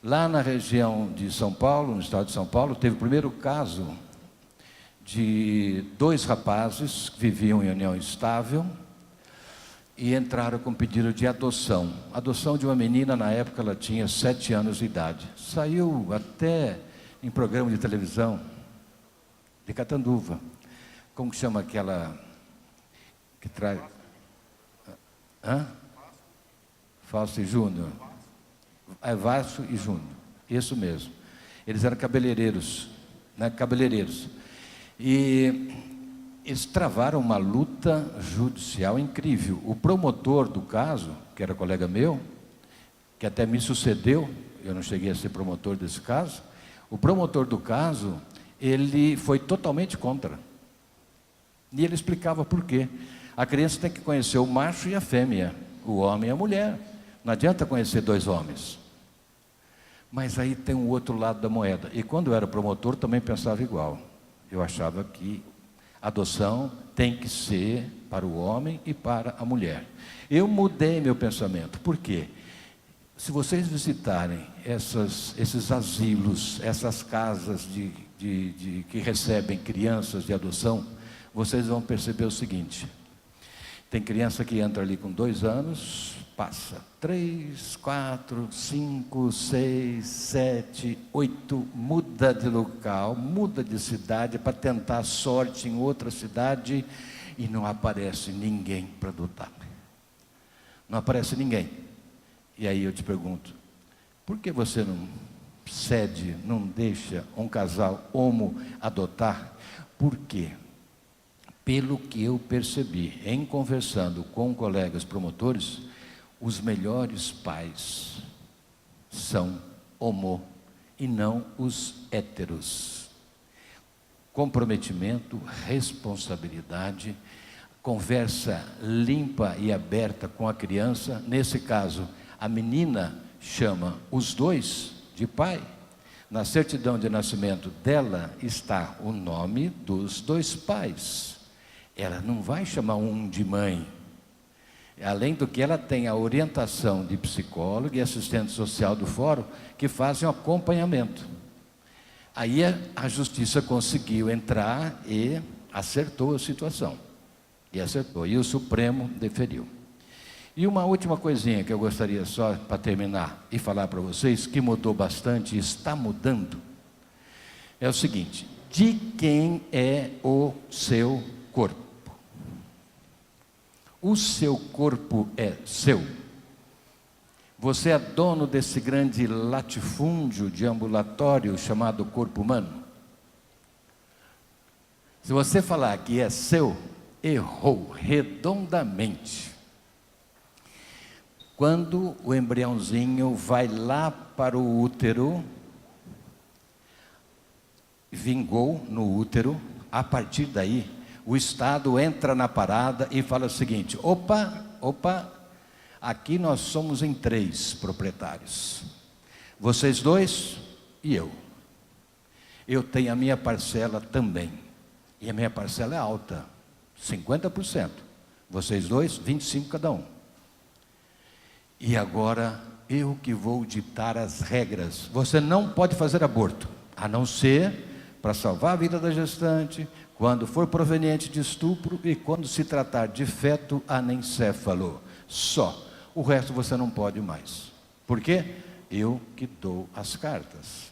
C: Lá na região de São Paulo, no estado de São Paulo, teve o primeiro caso de 2 rapazes que viviam em união estável e entraram com pedido de adoção. Adoção de uma menina, na época ela tinha 7 anos de idade. Saiu até em programa de televisão de Catanduva. Como que chama aquela que traz... Fausto e Júnior. É Vasco e Júnior, isso mesmo. Eles eram cabeleireiros, né? Cabeleireiros. E eles travaram uma luta judicial incrível. O promotor do caso, que era colega meu, que até me sucedeu, eu não cheguei a ser promotor desse caso, o promotor do caso, ele foi totalmente contra. E ele explicava por quê. A criança tem que conhecer o macho e a fêmea, o homem e a mulher. Não adianta conhecer 2 homens. Mas aí tem um outro lado da moeda. E quando eu era promotor, também pensava igual. Eu achava que a adoção tem que ser para o homem e para a mulher. Eu mudei meu pensamento. Por quê? Se vocês visitarem esses asilos, essas casas que recebem crianças de adoção, vocês vão perceber o seguinte: Tem criança que entra ali com 2 anos, passa 3, 4, 5, 6, 7, 8, muda de local, muda de cidade para tentar sorte em outra cidade e não aparece ninguém para adotar. Não aparece ninguém. E aí eu te pergunto, por que você não cede, não deixa um casal homo adotar? Por quê? Pelo que eu percebi, em conversando com colegas promotores, os melhores pais são homo e não os héteros. Comprometimento, responsabilidade, conversa limpa e aberta com a criança. Nesse caso, a menina chama os dois de pai. Na certidão de nascimento dela está o nome dos 2 pais. Ela não vai chamar um de mãe. Além do que, ela tem a orientação de psicólogo e assistente social do fórum que fazem o acompanhamento. Aí a justiça conseguiu entrar e acertou a situação. E acertou. E o Supremo deferiu. E uma última coisinha que eu gostaria só para terminar e falar para vocês, que mudou bastante e está mudando, é o seguinte: de quem é o seu corpo? O seu corpo é seu. Você é dono desse grande latifúndio de ambulatório chamado corpo humano? Se você falar que é seu, errou redondamente. Quando o embriãozinho vai lá para o útero, vingou no útero, a partir daí, o Estado entra na parada e fala o seguinte: opa, aqui nós somos em 3 proprietários. Vocês 2 e eu. Eu tenho a minha parcela também. E a minha parcela é alta, 50%. Vocês 2, 25% cada um. E agora eu que vou ditar as regras. Você não pode fazer aborto, a não ser para salvar a vida da gestante, quando for proveniente de estupro e quando se tratar de feto anencéfalo. Só. O resto você não pode mais. Por quê? Eu que dou as cartas.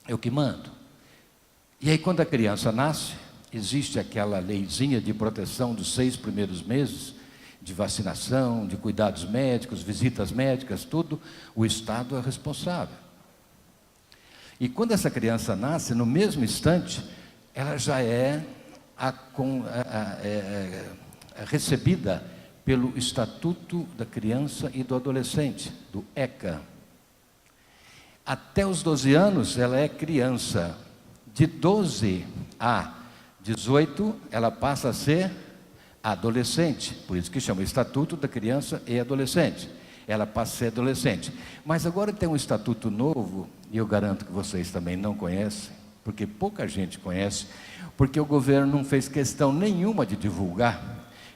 C: Eu que mando. E aí, quando a criança nasce, existe aquela leizinha de proteção dos 6 primeiros meses, de vacinação, de cuidados médicos, visitas médicas, tudo, o Estado é responsável. E quando essa criança nasce, no mesmo instante, ela já é recebida pelo Estatuto da Criança e do Adolescente, do ECA. Até os 12 anos, ela é criança. De 12 a 18, ela passa a ser adolescente, por isso que chama Estatuto da Criança e Adolescente. Ela passa a ser adolescente. Mas agora tem um estatuto novo, e eu garanto que vocês também não conhecem, porque pouca gente conhece, porque o governo não fez questão nenhuma de divulgar,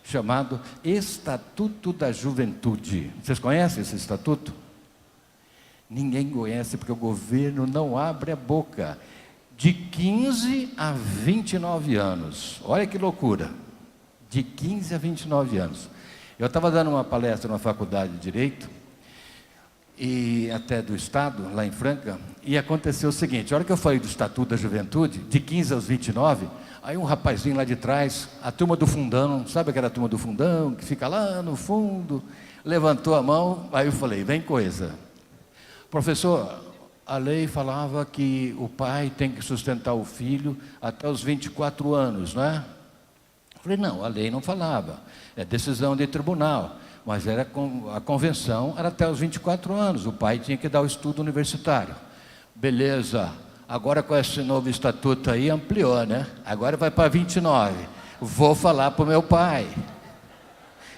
C: chamado Estatuto da Juventude. Vocês conhecem esse estatuto? Ninguém conhece, porque o governo não abre a boca. De 15 a 29 anos. Olha que loucura. De 15 a 29 anos. Eu estava dando uma palestra numa faculdade de Direito, e até do Estado, lá em Franca, e aconteceu o seguinte: a hora que eu falei do Estatuto da Juventude, de 15 aos 29, aí um rapazinho lá de trás, a turma do fundão, sabe aquela turma do fundão, que fica lá no fundo, levantou a mão, aí eu falei: vem coisa. Professor, a lei falava que o pai tem que sustentar o filho até os 24 anos, não é? Eu falei: não, a lei não falava, é decisão de tribunal, mas era a convenção era até os 24 anos, o pai tinha que dar o estudo universitário. Beleza, agora com esse novo estatuto aí ampliou, né? Agora vai para 29, vou falar para o meu pai,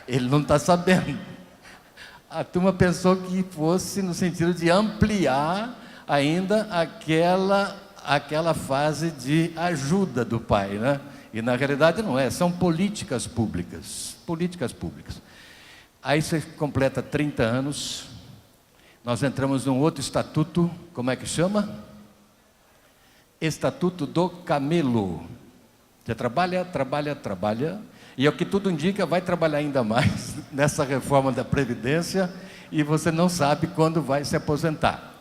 C: ele não está sabendo. A turma pensou que fosse no sentido de ampliar ainda aquela fase de ajuda do pai, né? E na realidade não é, são políticas públicas. Aí você completa 30 anos, nós entramos num outro estatuto, como é que chama? Estatuto do Camelo. Você trabalha, E é o que tudo indica, vai trabalhar ainda mais nessa reforma da Previdência e você não sabe quando vai se aposentar.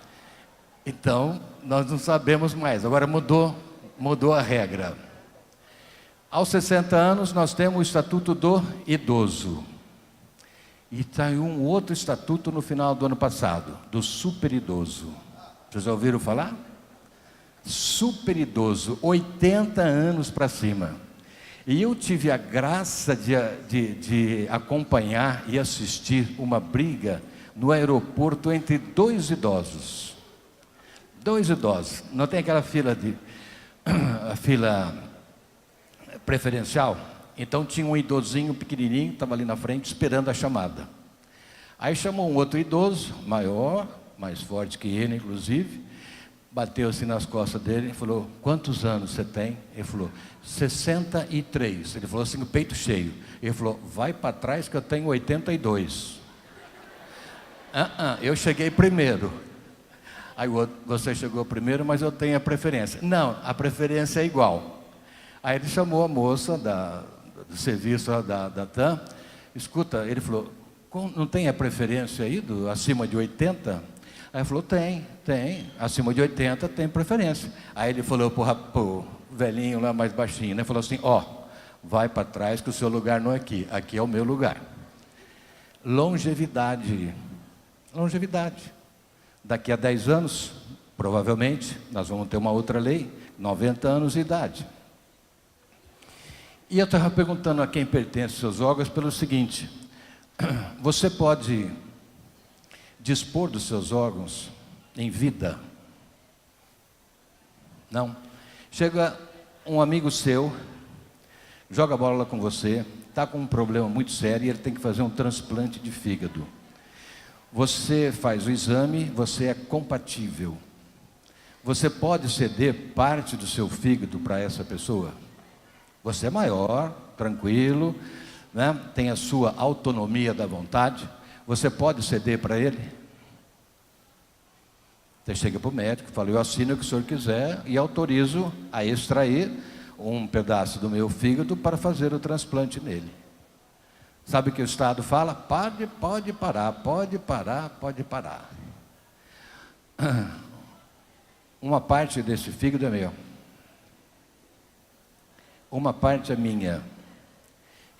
C: Então, nós não sabemos mais. Agora mudou a regra. Aos 60 anos, nós temos o Estatuto do Idoso. E saiu um outro estatuto no final do ano passado, do superidoso. Vocês já ouviram falar? Superidoso, 80 anos para cima. E eu tive a graça de acompanhar e assistir uma briga no aeroporto entre dois idosos. Dois idosos. Não tem aquela a fila preferencial? Então tinha um idosinho pequenininho, estava ali na frente esperando a chamada. Aí chamou um outro idoso, maior, mais forte que ele inclusive, bateu assim nas costas dele e falou: quantos anos você tem? Ele falou: 63. Ele falou assim, o peito cheio. Ele falou: vai para trás que eu tenho 82. Eu cheguei primeiro. Aí o outro: você chegou primeiro, mas eu tenho a preferência. Não, a preferência é igual. Aí ele chamou a moça do serviço da TAM. Escuta, ele falou: não tem a preferência aí acima de 80? Aí ele falou: tem, acima de 80 tem preferência. Aí ele falou pro velhinho lá mais baixinho, né? Falou assim: vai para trás que o seu lugar não é aqui, aqui é o meu lugar. Longevidade. Daqui a 10 anos, provavelmente, nós vamos ter uma outra lei, 90 anos de idade. E eu estava perguntando a quem pertencem seus órgãos pelo seguinte: você pode dispor dos seus órgãos em vida? Não. Chega um amigo seu, joga bola com você, está com um problema muito sério e ele tem que fazer um transplante de fígado. Você faz o exame, você é compatível. Você pode ceder parte do seu fígado para essa pessoa? Você é maior, tranquilo, né? Tem a sua autonomia da vontade. Você pode ceder para ele? Você chega para o médico, fala: eu assino o que o senhor quiser e autorizo a extrair um pedaço do meu fígado para fazer o transplante nele. Sabe o que o Estado fala? Pode parar. Uma parte desse fígado é meu. Uma parte é minha.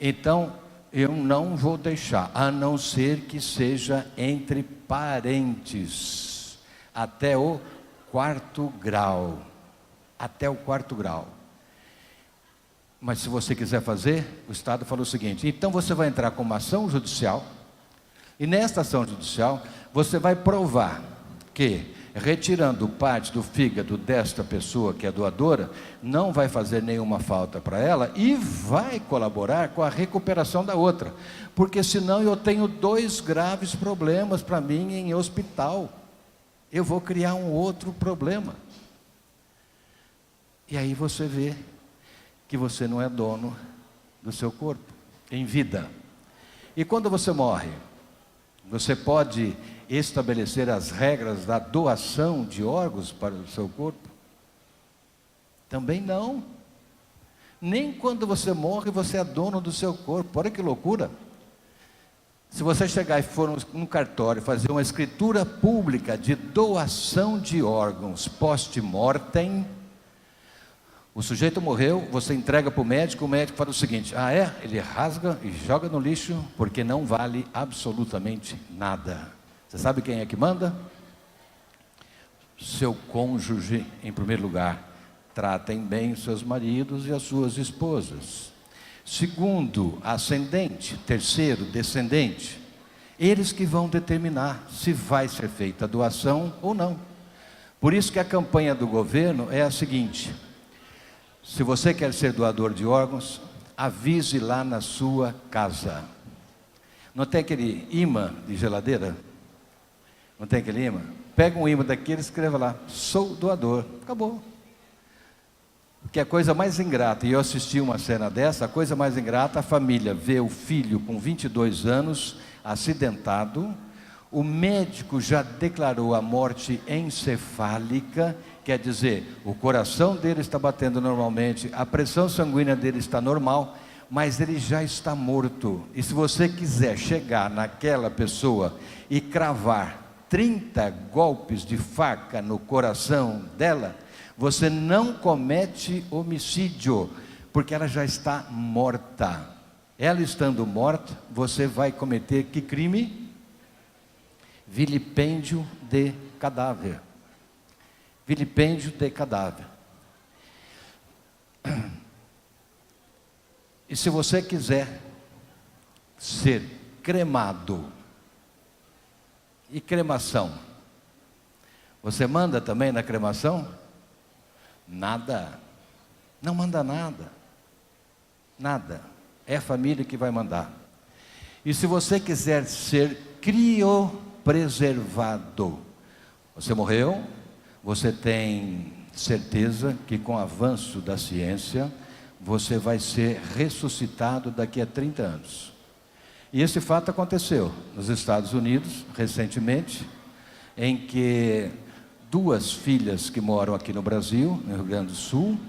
C: Então, eu não vou deixar, a não ser que seja entre parentes, até o 4º grau. Até o 4º grau. Mas se você quiser fazer, o Estado falou o seguinte: então você vai entrar com uma ação judicial, e nesta ação judicial, você vai provar que, retirando parte do fígado desta pessoa que é doadora, não vai fazer nenhuma falta para ela e vai colaborar com a recuperação da outra, porque senão eu tenho 2 graves problemas para mim em hospital, eu vou criar um outro problema. E aí você vê que você não é dono do seu corpo em vida. E quando você morre, você pode estabelecer as regras da doação de órgãos para o seu corpo? Também não. Nem quando você morre você é dono do seu corpo. Olha que loucura. Se você chegar e for num cartório fazer uma escritura pública de doação de órgãos post-mortem, o sujeito morreu, você entrega para o médico fala o seguinte: ele rasga e joga no lixo, porque não vale absolutamente nada. Você sabe quem é que manda? Seu cônjuge, em primeiro lugar. Tratem bem os seus maridos e as suas esposas. Segundo, ascendente. Terceiro, descendente. Eles que vão determinar se vai ser feita a doação ou não. Por isso que a campanha do governo é a seguinte: se você quer ser doador de órgãos, avise lá na sua casa. Não tem aquele imã de geladeira? Não tem aquele imã? Pega um imã daquele e escreva lá: sou doador. Acabou. Porque a coisa mais ingrata, e eu assisti uma cena dessa, a coisa mais ingrata, a família vê o filho com 22 anos, acidentado, o médico já declarou a morte encefálica, quer dizer, o coração dele está batendo normalmente, a pressão sanguínea dele está normal, mas ele já está morto. E se você quiser chegar naquela pessoa e cravar 30 golpes de faca no coração dela, você não comete homicídio, porque ela já está morta. Ela estando morta, você vai cometer que crime? Vilipêndio de cadáver. Vilipêndio de cadáver. E se você quiser ser cremado, e cremação, você manda também na cremação? Nada, não manda nada, nada, é a família que vai mandar. E se você quiser ser criopreservado, você morreu, você tem certeza que com o avanço da ciência, você vai ser ressuscitado daqui a 30 anos. E esse fato aconteceu nos Estados Unidos, recentemente, em que 2 filhas que moram aqui no Brasil, no Rio Grande do Sul,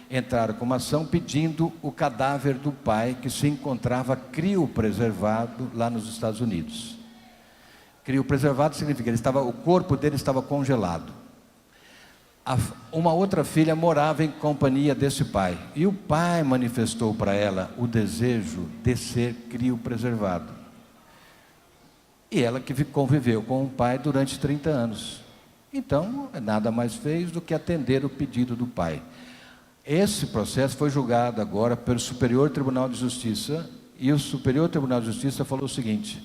C: entraram com uma ação pedindo o cadáver do pai que se encontrava criopreservado lá nos Estados Unidos. Criopreservado significa que o corpo dele estava congelado. Uma outra filha morava em companhia desse pai, e o pai manifestou para ela o desejo de ser criopreservado. E ela que conviveu com o pai durante 30 anos. Então, nada mais fez do que atender o pedido do pai. Esse processo foi julgado agora pelo Superior Tribunal de Justiça, e o Superior Tribunal de Justiça falou o seguinte: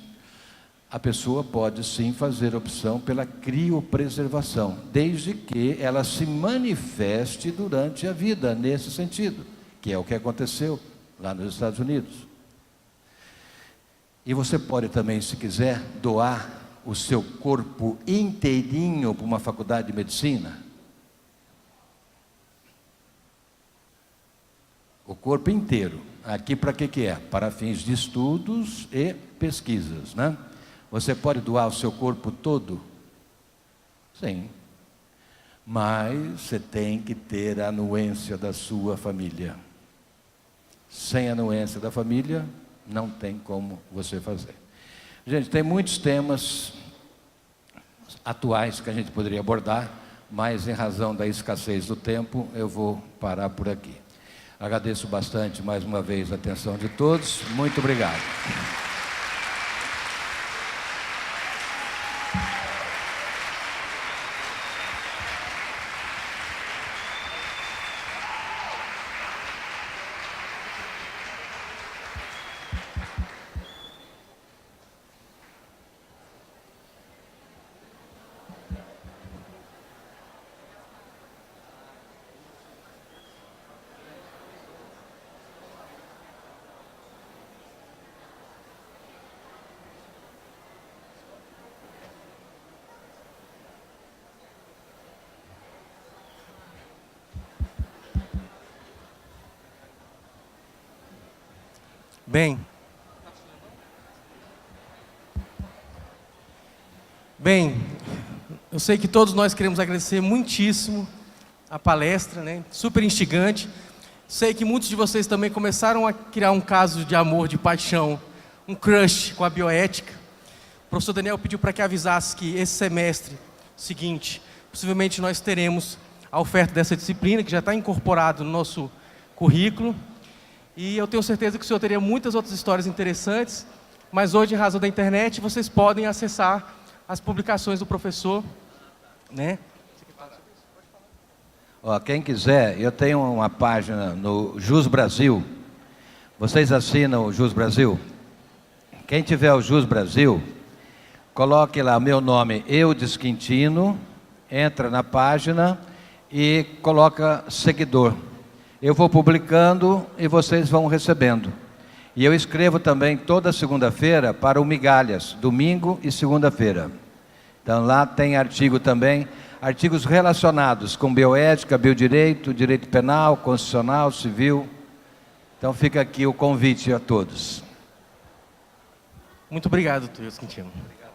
C: a pessoa pode sim fazer opção pela criopreservação, desde que ela se manifeste durante a vida nesse sentido, que é o que aconteceu lá nos Estados Unidos. E você pode também, se quiser, doar o seu corpo inteirinho para uma faculdade de medicina. O corpo inteiro. Aqui para que é? Para fins de estudos e pesquisas, né? Você pode doar o seu corpo todo? Sim. Mas você tem que ter a anuência da sua família. Sem a anuência da família, não tem como você fazer. Gente, tem muitos temas atuais que a gente poderia abordar, mas em razão da escassez do tempo, eu vou parar por aqui. Agradeço bastante mais uma vez a atenção de todos. Muito obrigado.
B: Bem, eu sei que todos nós queremos agradecer muitíssimo a palestra, né? Super instigante. Sei que muitos de vocês também começaram a criar um caso de amor, de paixão, um crush com a bioética. O professor Daniel pediu para que avisasse que esse semestre seguinte, possivelmente nós teremos a oferta dessa disciplina, que já está incorporado no nosso currículo. E eu tenho certeza que o senhor teria muitas outras histórias interessantes, mas hoje, em razão da internet, vocês podem acessar as publicações do professor, né?
C: Ó, quem quiser, eu tenho uma página no Jus Brasil. Vocês assinam o Jus Brasil? Quem tiver o Jus Brasil, coloque lá o meu nome, Eudes Quintino, entra na página e coloca seguidor. Eu vou publicando e vocês vão recebendo. E eu escrevo também toda segunda-feira para o Migalhas, domingo e segunda-feira. Então lá tem artigo também, artigos relacionados com bioética, biodireito, direito penal, constitucional, civil. Então fica aqui o convite a todos.
B: Muito obrigado, Eudes Quintino.
C: Obrigado.